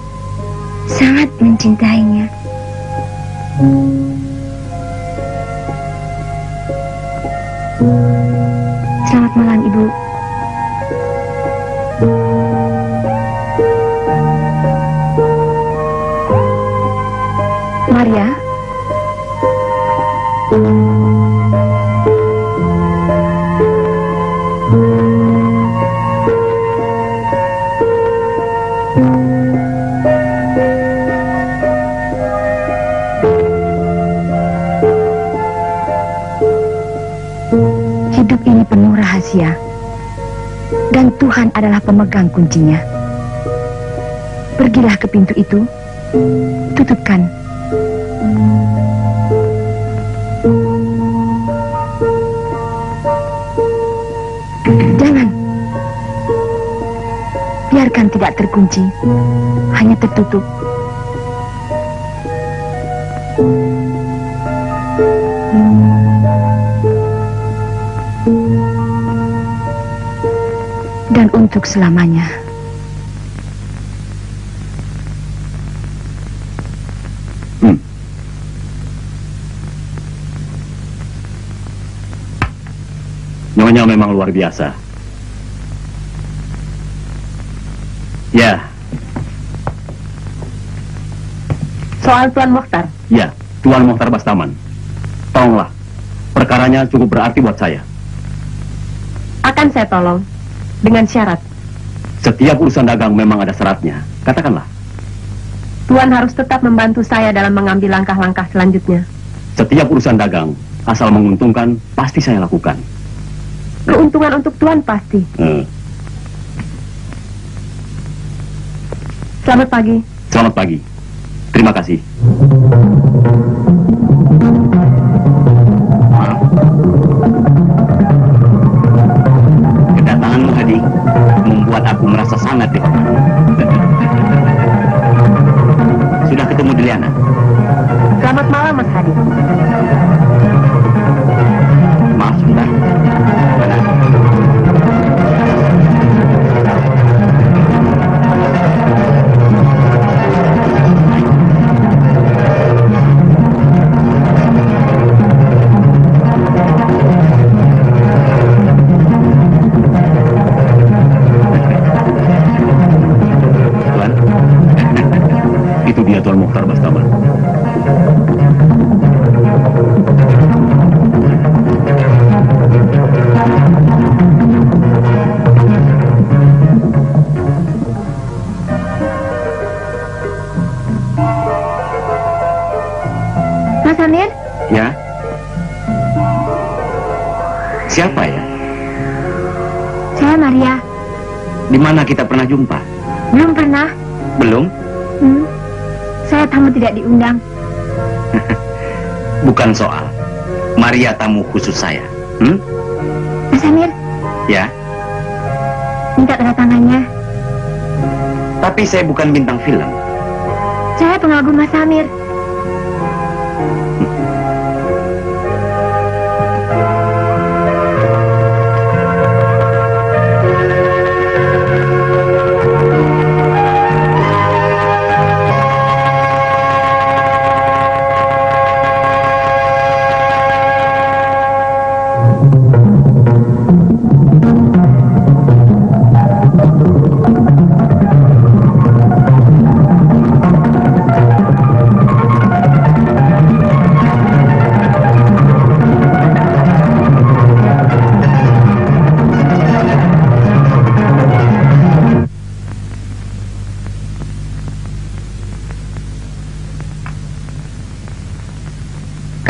Sangat mencintainya. Selamat malam, Ibu. Maria? Hidup ini penuh rahasia. Dan Tuhan adalah pemegang kuncinya. Pergilah ke pintu itu. Tutupkan. Jangan. Biarkan tidak terkunci. Hanya tertutup. Dan untuk selamanya. Nyonya memang luar biasa. Ya. Soal Tuan Mokhtar. Ya, Tuan Mokhtar Bastaman. Tolonglah. Perkaranya cukup berarti buat saya. Akan saya tolong. Dengan syarat. Setiap urusan dagang memang ada syaratnya. Katakanlah. Tuan harus tetap membantu saya dalam mengambil langkah-langkah selanjutnya. Setiap urusan dagang, asal menguntungkan, pasti saya lakukan. Keuntungan untuk Tuan pasti. Selamat pagi. Selamat pagi. Terima kasih. Kedatanganmu, Hadi, membuat aku merasa sangat dihormati. Sudah ketemu Deliana? Selamat malam, Mas Hadi. Maaf sebentar. Mana? Tuan, itu dia Tuan Mukhtar Bastaman. Mas Amir, Ya? Siapa ya? saya Maria. Di mana kita pernah jumpa? Belum pernah. Belum? Saya tamu tidak diundang. Bukan soal. Maria tamu khusus saya. Mas Amir, Ya? minta tanda tangannya. Tapi saya bukan bintang film. Saya pengagum Mas Amir.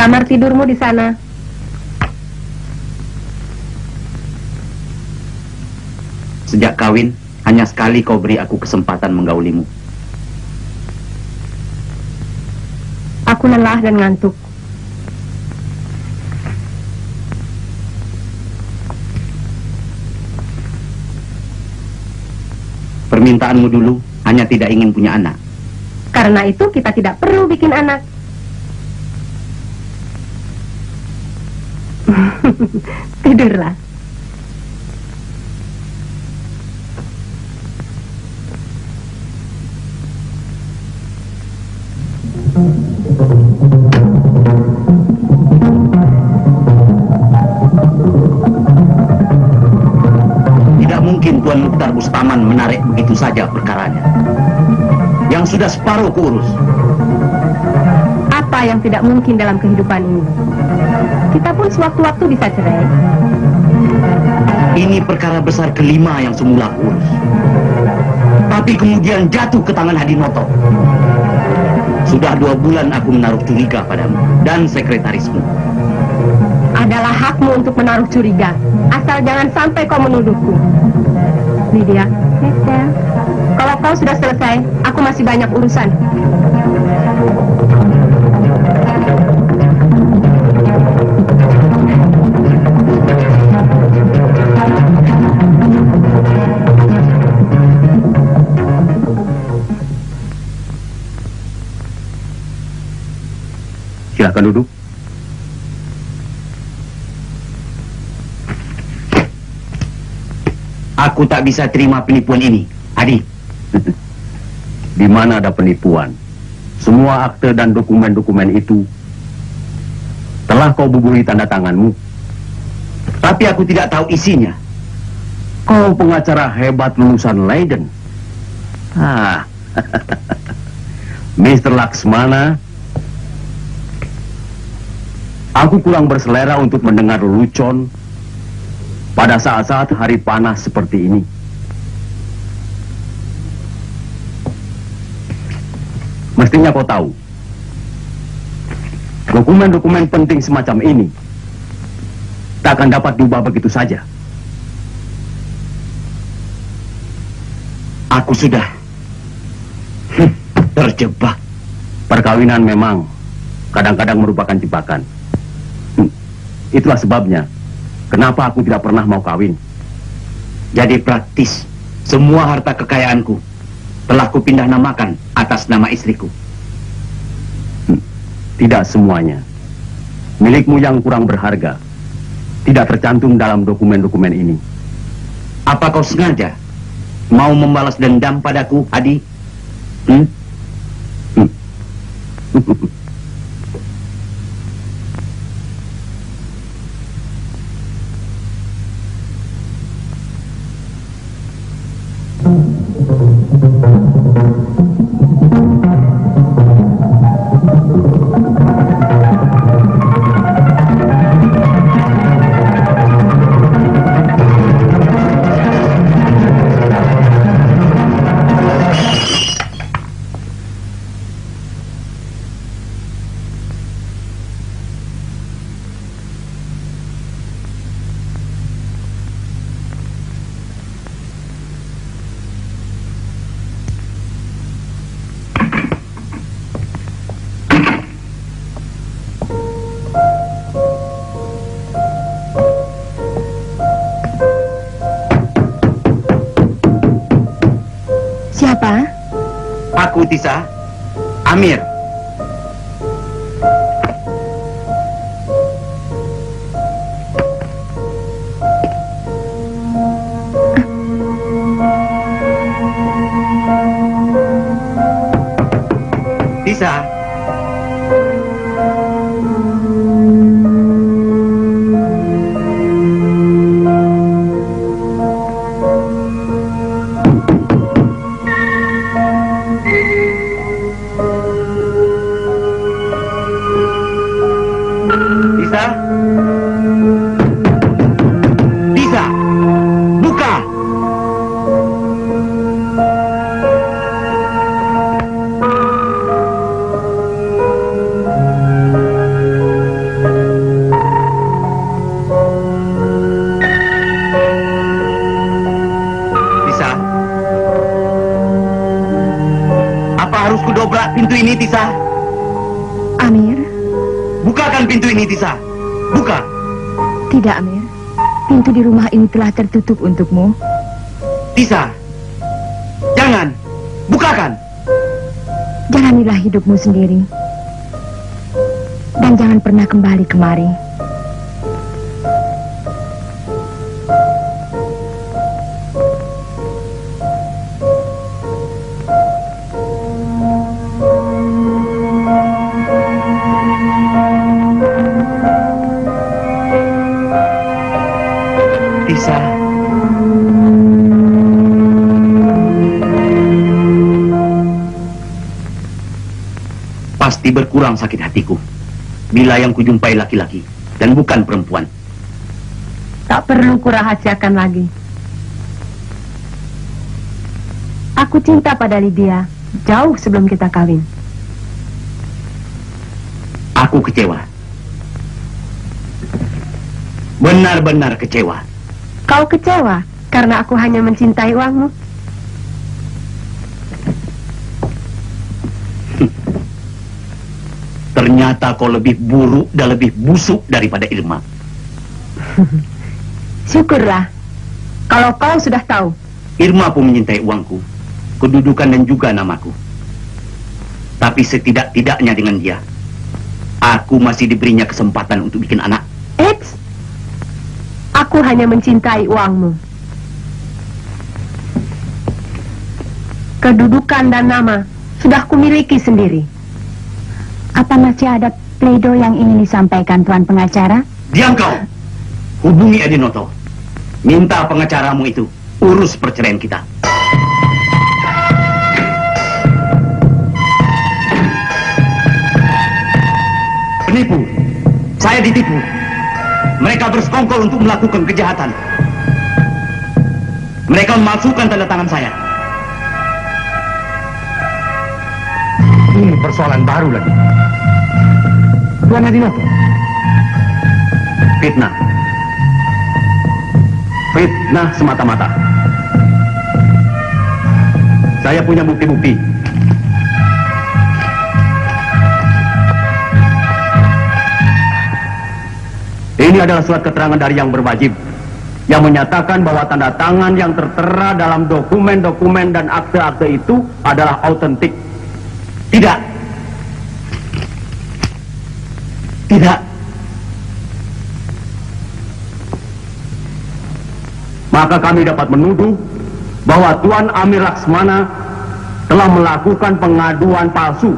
Kamar tidurmu di sana. Sejak kawin, hanya sekali kau beri aku kesempatan menggaulimu. Aku lelah dan ngantuk. Permintaanmu dulu hanya tidak ingin punya anak. Karena itu kita tidak perlu bikin anak. Tidurlah. Tidak mungkin Tuan Mukhtar Bastaman menarik begitu saja perkaranya. Yang sudah separuh keurus. Apa yang tidak mungkin dalam kehidupan ini? Kita pun sewaktu-waktu bisa cerai. Ini perkara besar kelima yang semula urus. Tapi kemudian jatuh ke tangan Hadinoto. Sudah 2 bulan aku menaruh curiga padamu dan sekretarismu. Adalah hakmu untuk menaruh curiga. Asal jangan sampai kau menuduhku. Lydia, kalau kau sudah selesai, aku masih banyak urusan. Silahkan duduk. Aku tak bisa terima penipuan ini, Hadi. Di mana ada penipuan? Semua akte dan dokumen-dokumen itu telah kau bubuhi tanda tanganmu. Tapi aku tidak tahu isinya. Kau pengacara hebat lulusan Leiden. Mr. Laksmana, aku kurang berselera untuk mendengar lelucon pada saat-saat hari panas seperti ini. Mestinya kau tahu, dokumen-dokumen penting semacam ini tak akan dapat diubah begitu saja. Aku sudah terjebak. Perkawinan memang kadang-kadang merupakan jebakan. Itulah sebabnya kenapa aku tidak pernah mau kawin. Jadi praktis, semua harta kekayaanku telah kupindah namakan atas nama istriku. Tidak semuanya. Milikmu yang kurang berharga tidak tercantum dalam dokumen-dokumen ini. Apa kau sengaja mau membalas dendam padaku, Adi? Siapa? Aku, Tisa. Amir. Tisa. Tisa. Tisa. Buka. Tisa. Apa harus kudobrak pintu ini, Tisa? Amir? Bukakan pintu ini, Tisa. Buka. Tidak, Amir. Pintu di rumah ini telah tertutup untukmu. Tisa. Jangan. Bukakan. Jalanilah hidupmu sendiri. Dan jangan pernah kembali kemari. Tisa. Pasti berkurang sakit hatiku bila yang kujumpai laki-laki dan bukan perempuan. Tak perlu kurahasiakan lagi. Aku cinta pada Lydia jauh sebelum kita kawin. Aku kecewa. Benar-benar kecewa. Kau kecewa karena aku hanya mencintai uangmu. Ternyata kau lebih buruk dan lebih busuk daripada Irma. Syukurlah kalau kau sudah tahu. Irma pun mencintai uangku, kedudukan dan juga namaku. Tapi setidak-tidaknya dengan dia, aku masih diberinya kesempatan untuk bikin anak. Eits, aku hanya mencintai uangmu. Kedudukan dan nama sudah kumiliki sendiri. Apa masih ada pleido yang ingin disampaikan, Tuan Pengacara? Diam kau! Hubungi Adinoto. Minta pengacaramu itu urus perceraian kita. Penipu. Saya ditipu. Mereka bersekongkol untuk melakukan kejahatan. Mereka memalsukan tanda tangan saya. Ini bikin persoalan baru lagi. Tuan Adinoto. Fitnah. Fitnah semata-mata. Saya punya bukti-bukti. Ini adalah surat keterangan dari yang berwajib yang menyatakan bahwa tanda tangan yang tertera dalam dokumen-dokumen dan akte-akte itu adalah autentik. Tidak. Tidak. Maka kami dapat menuduh bahwa Tuan Amir Laksmana telah melakukan pengaduan palsu.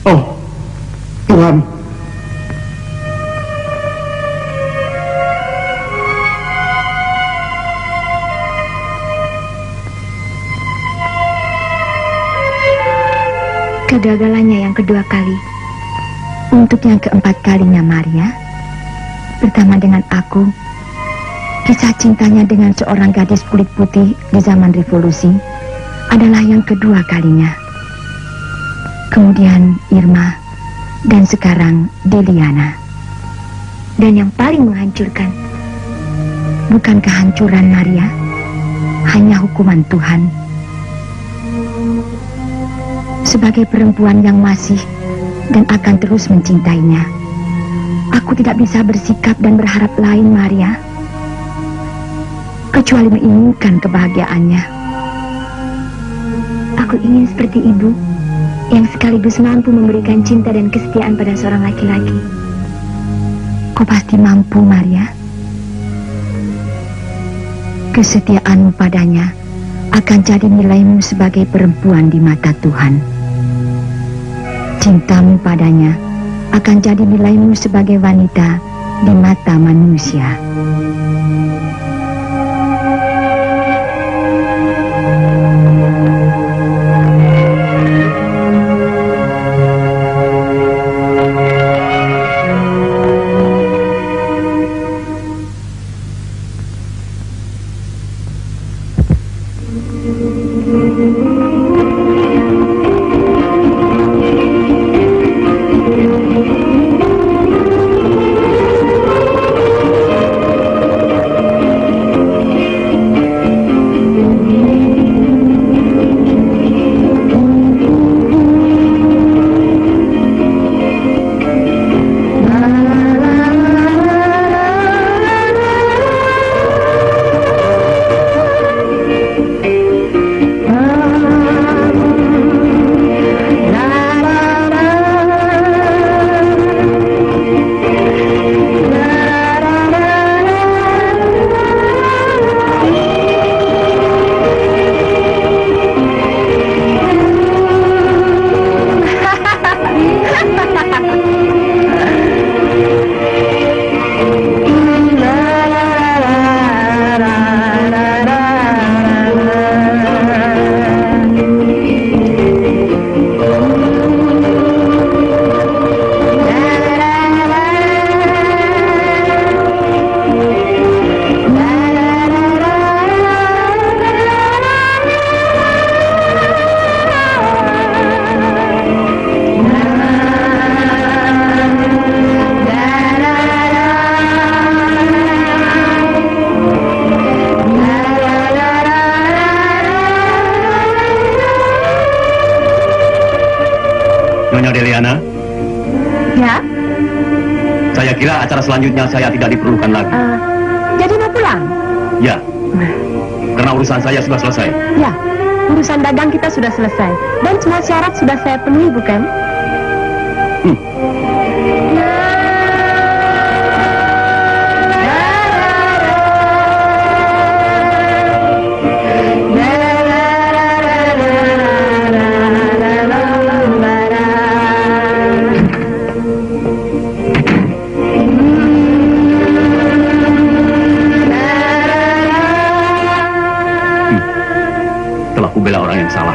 Oh, Tuhan. Kegagalannya yang kedua kali. Untuk yang keempat kalinya Maria, pertama dengan aku, kisah cintanya dengan seorang gadis kulit putih di zaman revolusi adalah yang kedua kalinya. Kemudian Irma, dan sekarang Deliana. Dan yang paling menghancurkan, bukan kehancuran Maria, hanya hukuman Tuhan. Sebagai perempuan yang masih dan akan terus mencintainya, aku tidak bisa bersikap dan berharap lain, Maria, kecuali menginginkan kebahagiaannya. Aku ingin seperti ibu, yang sekaligus mampu memberikan cinta dan kesetiaan pada seorang laki-laki. Kau pasti mampu, Maria. Kesetiaanmu padanya akan jadi nilaimu sebagai perempuan di mata Tuhan. Cintamu padanya akan jadi nilaimu sebagai wanita di mata manusia. Nyonya Deliana? Ya? Saya kira acara selanjutnya saya tidak diperlukan lagi. Jadi mau pulang? Ya, karena urusan saya sudah selesai. Ya, urusan dagang kita sudah selesai. Dan semua syarat sudah saya penuhi, bukan? Telah kubela orang yang salah.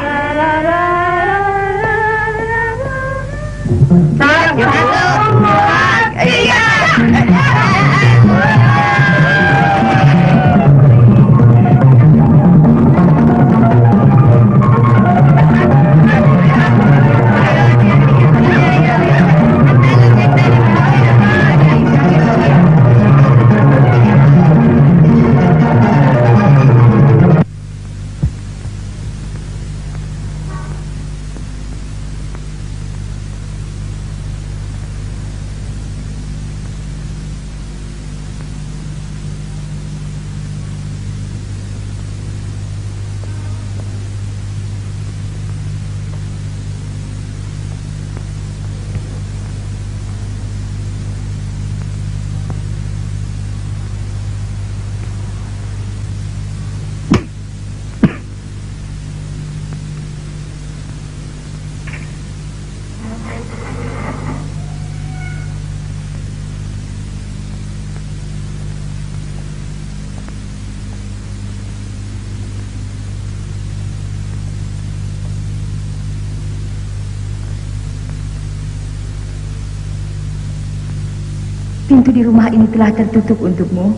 pintu di rumah ini telah tertutup untukmu.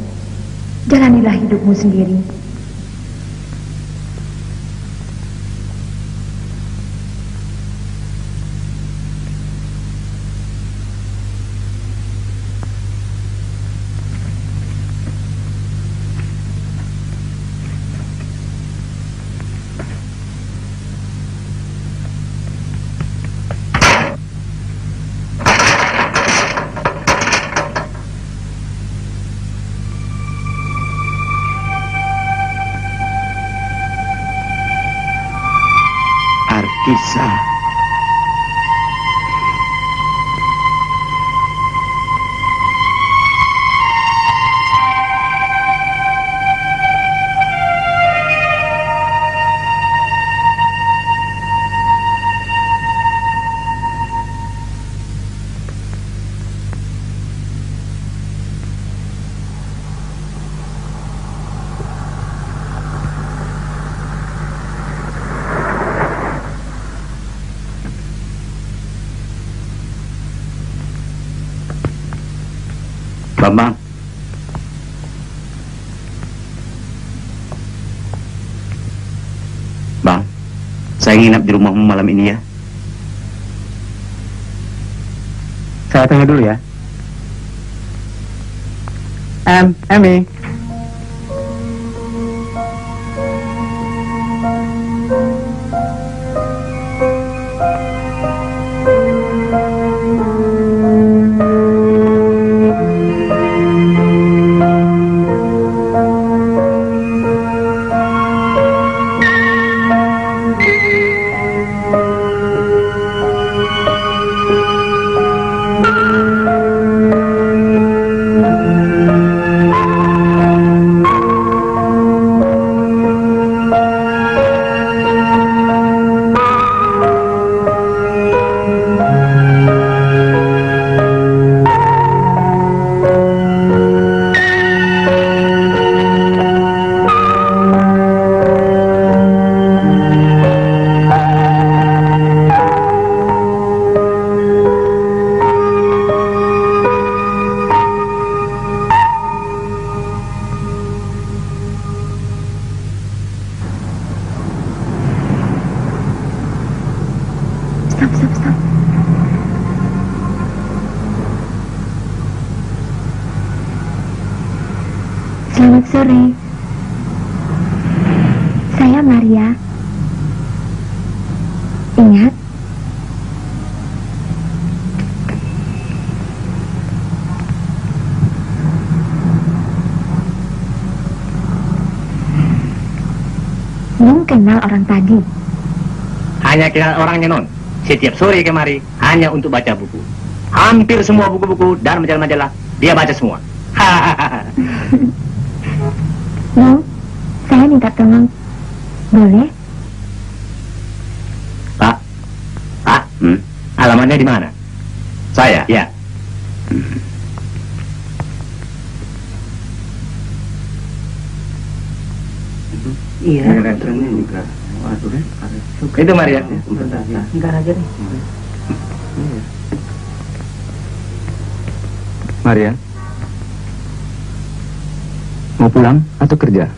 Jalanilah hidupmu sendiri. Artisa. Bambang. Bang, saya nginap di rumahmu malam ini ya. Saya tanya dulu ya. Emi. Stop. Selamat sore. Saya Maria. Ingat, Nung kenal orang tadi. Hanya kenal orangnya, Non. Setiap sore kemari hanya untuk baca buku. Hampir semua buku-buku dan majalah-majalah dia baca semua. Nung, saya minta tolong. Boleh? Pak, alamatnya di mana? Saya? Ya. Iya. Itu Maria. Enggak aja nih. Maria, mau pulang atau kerja?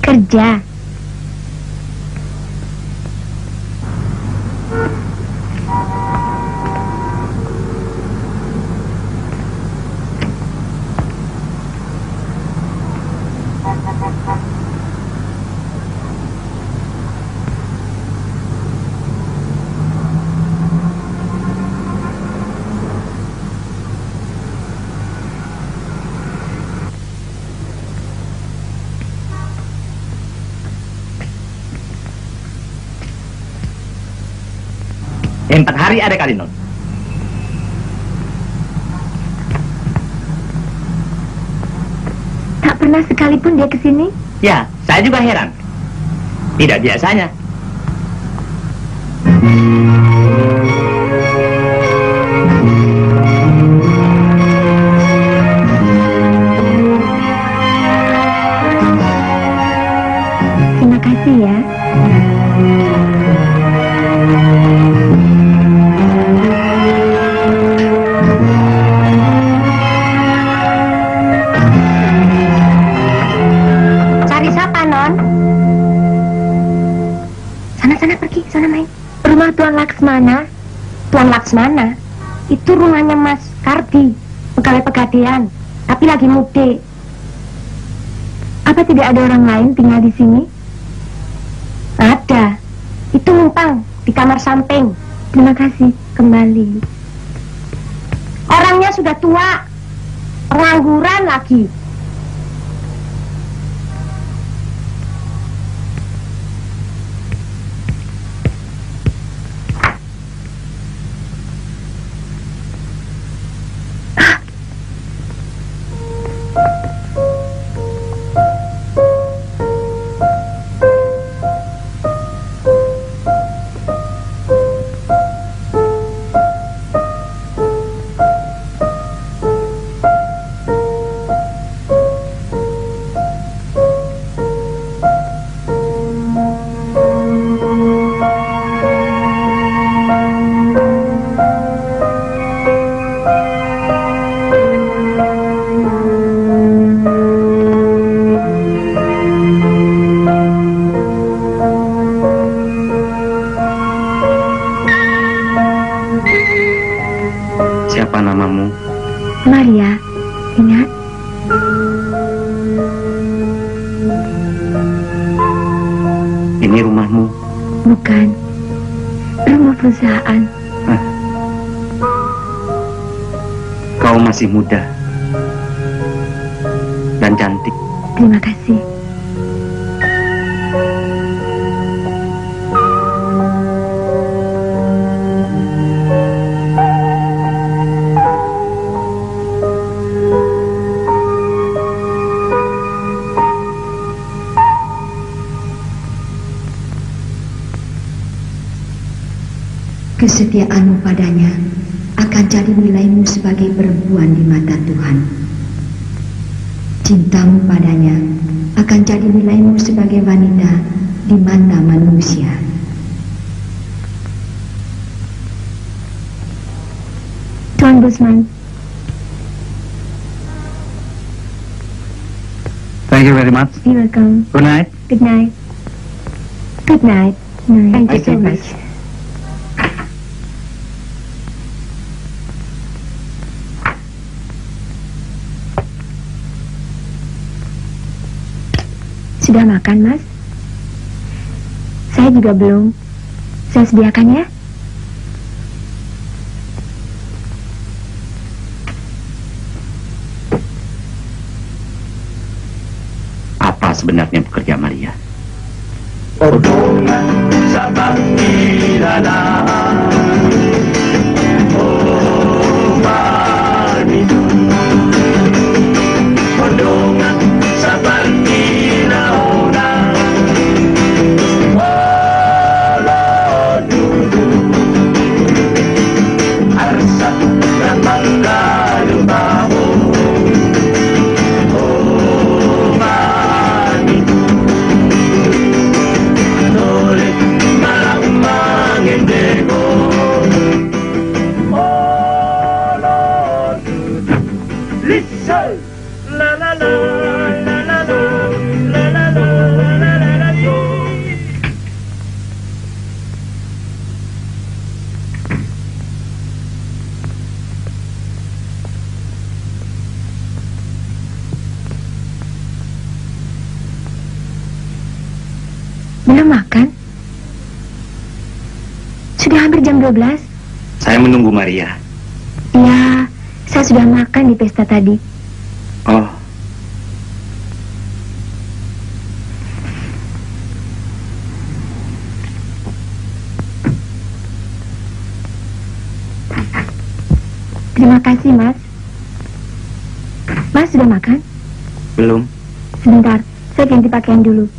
Kerja. Empat hari ada kali, Non. Tak pernah sekalipun dia kesini? Ya, saya juga heran. Tidak biasanya. Terima kasih ya. Laksmana. Itu rumahnya Mas Kardi, pegawai pegadaian, tapi lagi mudik. Apa tidak ada orang lain tinggal di sini? Ada. Itu numpang di kamar samping. Terima kasih, kembali. Orangnya sudah tua, pengangguran lagi. Siapa namamu? Maria, ingat? Ini rumahmu? Bukan. Rumah perusahaan. Kau masih muda dan cantik. Terima kasih. Kesetiaanmu padanya akan jadi nilaimu sebagai perempuan di mata Tuhan. Cintamu padanya akan jadi nilaimu sebagai wanita di mata manusia. Tuan Busman. Thank you very much. You're welcome. Good night. Good night. Good night. Thank you so much. Sudah makan, Mas? Saya juga belum. Saya sediakan ya. Apa sebenarnya pekerja Maria? Belum makan? Sudah hampir jam 12. Saya menunggu Maria. Ya, saya sudah makan di pesta tadi. Oh, Terima kasih, Mas. Mas sudah makan? belum. Sebentar, saya ganti pakaian dulu.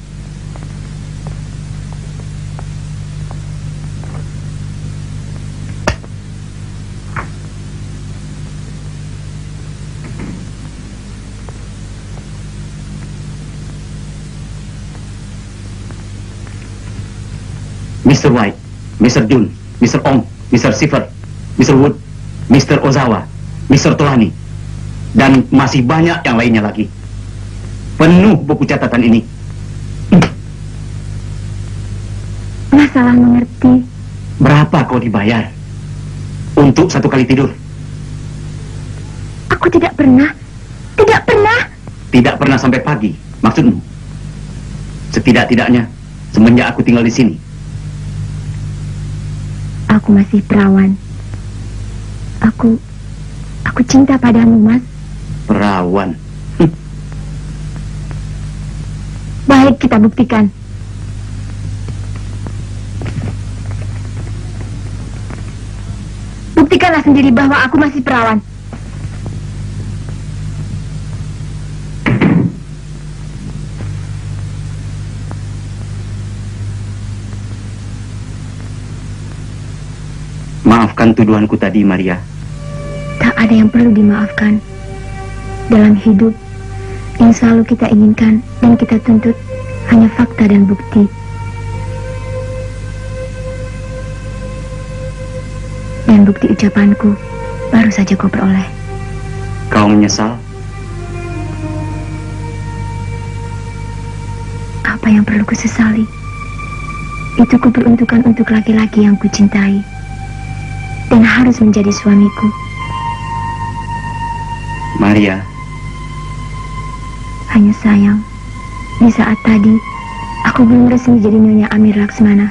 Mr. White, Mr. Jun, Mr. Ong, Mr. Siffer, Mr. Wood, Mr. Ozawa, Mr. Tolani, dan masih banyak yang lainnya lagi. Penuh buku catatan ini. Mas salah mengerti. Berapa kau dibayar? Untuk satu kali tidur. Aku tidak pernah. Tidak pernah. Tidak pernah sampai pagi, maksudmu? Setidak-tidaknya semenjak aku tinggal di sini. Aku masih perawan. Aku cinta padamu, Mas. Perawan. Baik, kita buktikan. Buktikanlah sendiri bahwa aku masih perawan. Maafkan tuduhanku tadi, Maria. Tak ada yang perlu dimaafkan. Dalam hidup, yang selalu kita inginkan dan kita tuntut hanya fakta dan bukti. Dan bukti ucapanku baru saja kau peroleh. Kau menyesal? Apa yang perlu kusesali? Itu kuperuntukkan untuk laki-laki yang kucintai dan harus menjadi suamiku. Maria. Hanya sayang, di saat tadi aku belum resmi jadi Nyonya Amir Laksmana.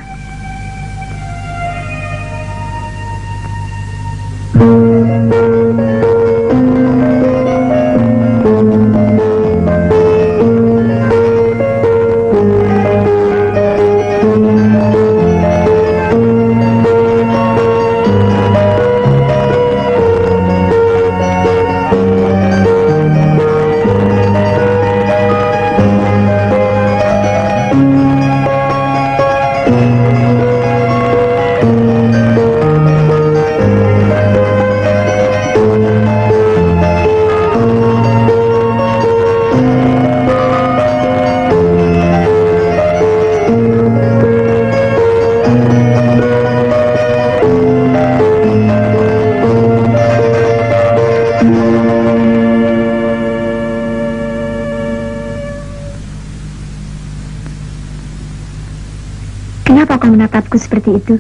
Kenapa kau menatapku seperti itu?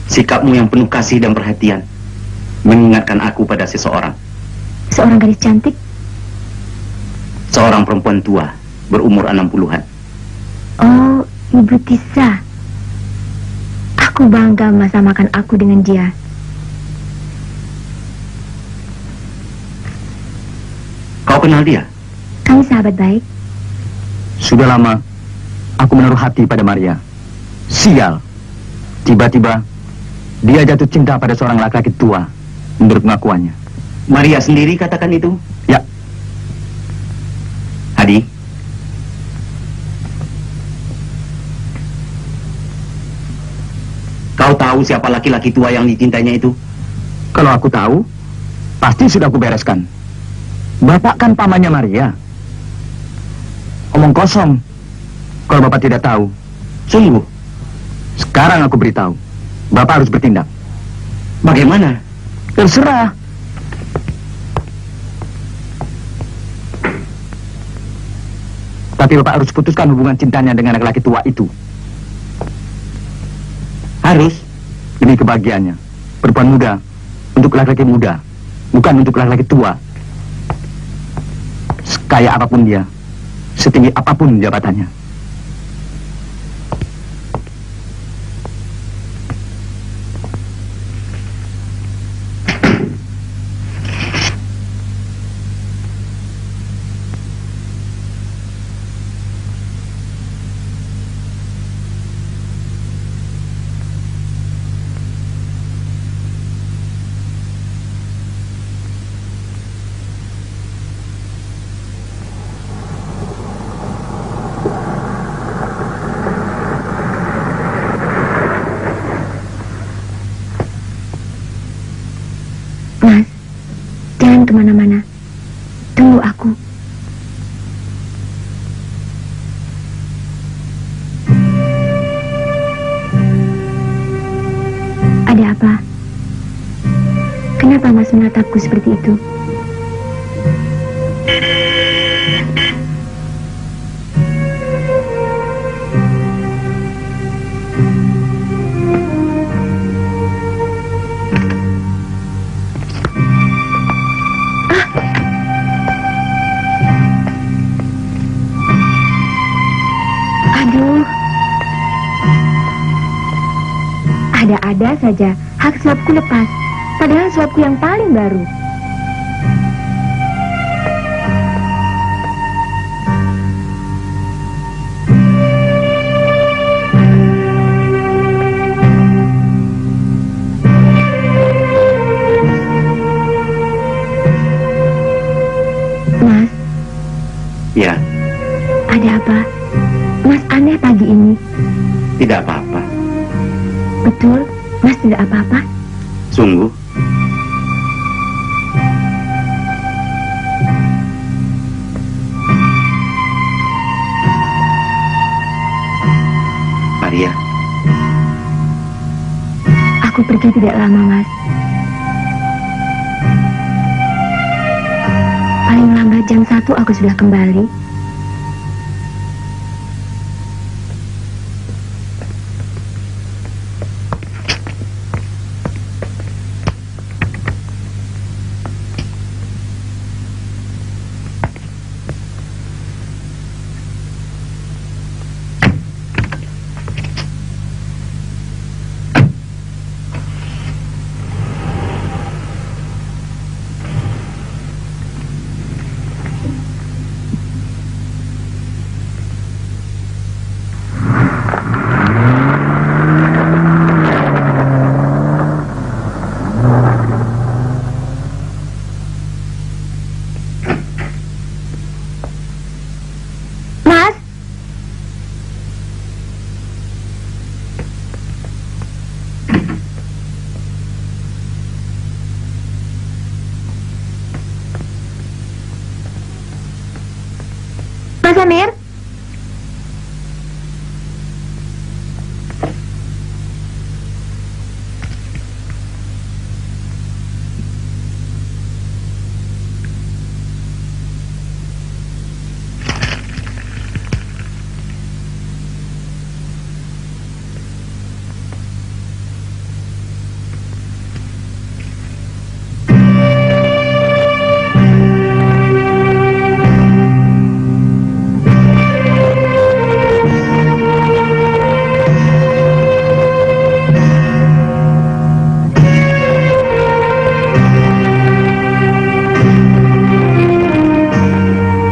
Sikapmu yang penuh kasih dan perhatian mengingatkan aku pada seseorang. Seorang gadis cantik? Seorang perempuan tua berumur 60-an. Oh, Ibu Tisa. Aku bangga makan aku dengan dia. Kau kenal dia? Kami sahabat baik. Sudah lama aku menaruh hati pada Maria. Sial. Tiba-tiba dia jatuh cinta pada seorang laki-laki tua menurut pengakuannya. Maria sendiri katakan itu? Ya. Hadi. Kau tahu siapa laki-laki tua yang dicintainya itu? Kalau aku tahu, pasti sudah aku bereskan. Bapak kan pamannya Maria. Omong kosong. Kalau Bapak tidak tahu. Sungguh. Sekarang aku beritahu. Bapak harus bertindak. Bagaimana? Terserah. Tapi Bapak harus putuskan hubungan cintanya dengan laki-laki tua itu. Harus. Demi kebahagiaannya. Perempuan muda untuk laki-laki muda, bukan untuk laki-laki tua. Sekaya apapun dia, setinggi apapun jabatannya. Mas, jangan kemana-mana. Tunggu aku. Ada apa? Kenapa Mas menatapku seperti itu? ada saja hak suapku lepas, padahal suapku yang paling baru. Mas, Ya, ada apa? Mas aneh pagi ini. tidak apa-apa. Betul, Mas tidak apa-apa. Sungguh. Maria, Aku pergi tidak lama, Mas. Paling lambat jam 1 aku sudah kembali. Mas, Mas Amir?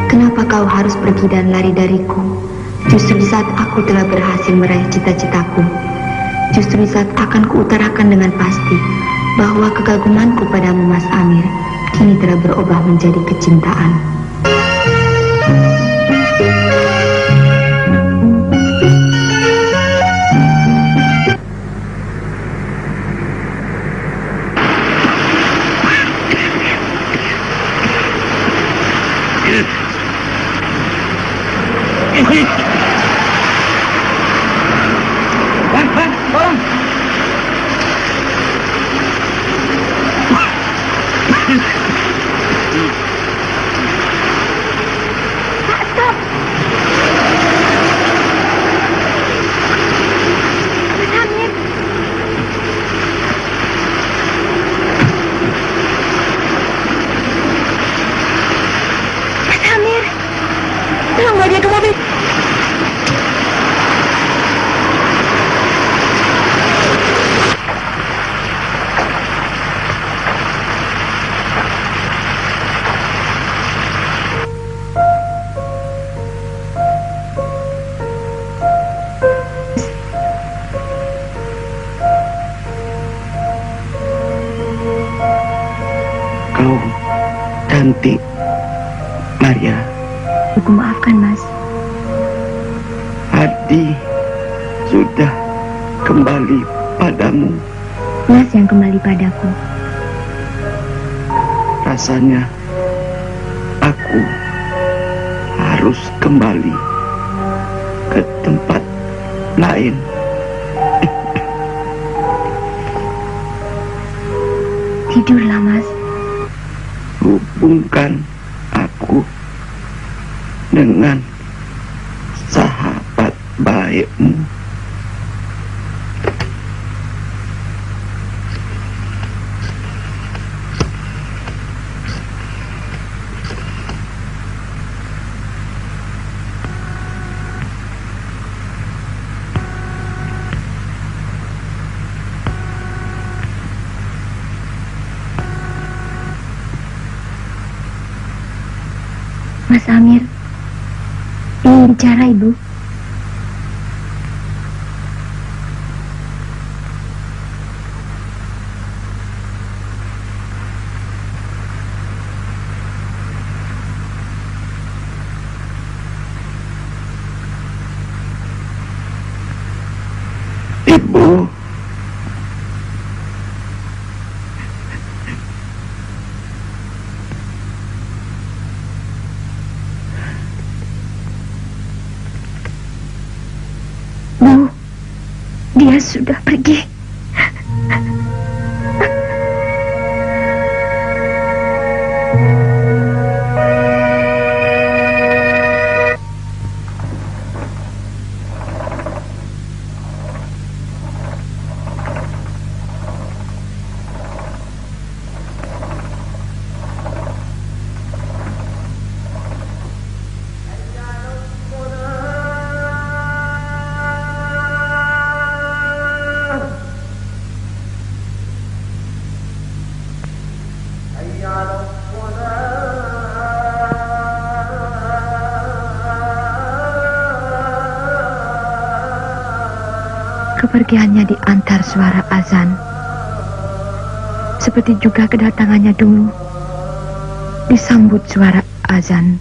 Kenapa kau harus pergi dan lari dariku? Justru di saat aku telah berhasil meraih cita-citaku. Justru di saat akan kuutarakan dengan pasti bahwa kekagumanku padamu, Mas Amir, kini telah berubah menjadi kecintaan. Tolong bawa dia ke mobil. kau cantik, Maria. Aku maafkan, Mas. Hadi sudah kembali padamu. Mas yang kembali padaku. Rasanya aku harus kembali ke tempat lain. Tidurlah, Mas. Hubungkan aku dengan sahabat baikmu. Mas Amir ingin bicara, Ibu. Ibu. Bu, dia sudah pergi. Kepergiannya diantar suara azan, seperti juga kedatangannya dulu disambut suara azan.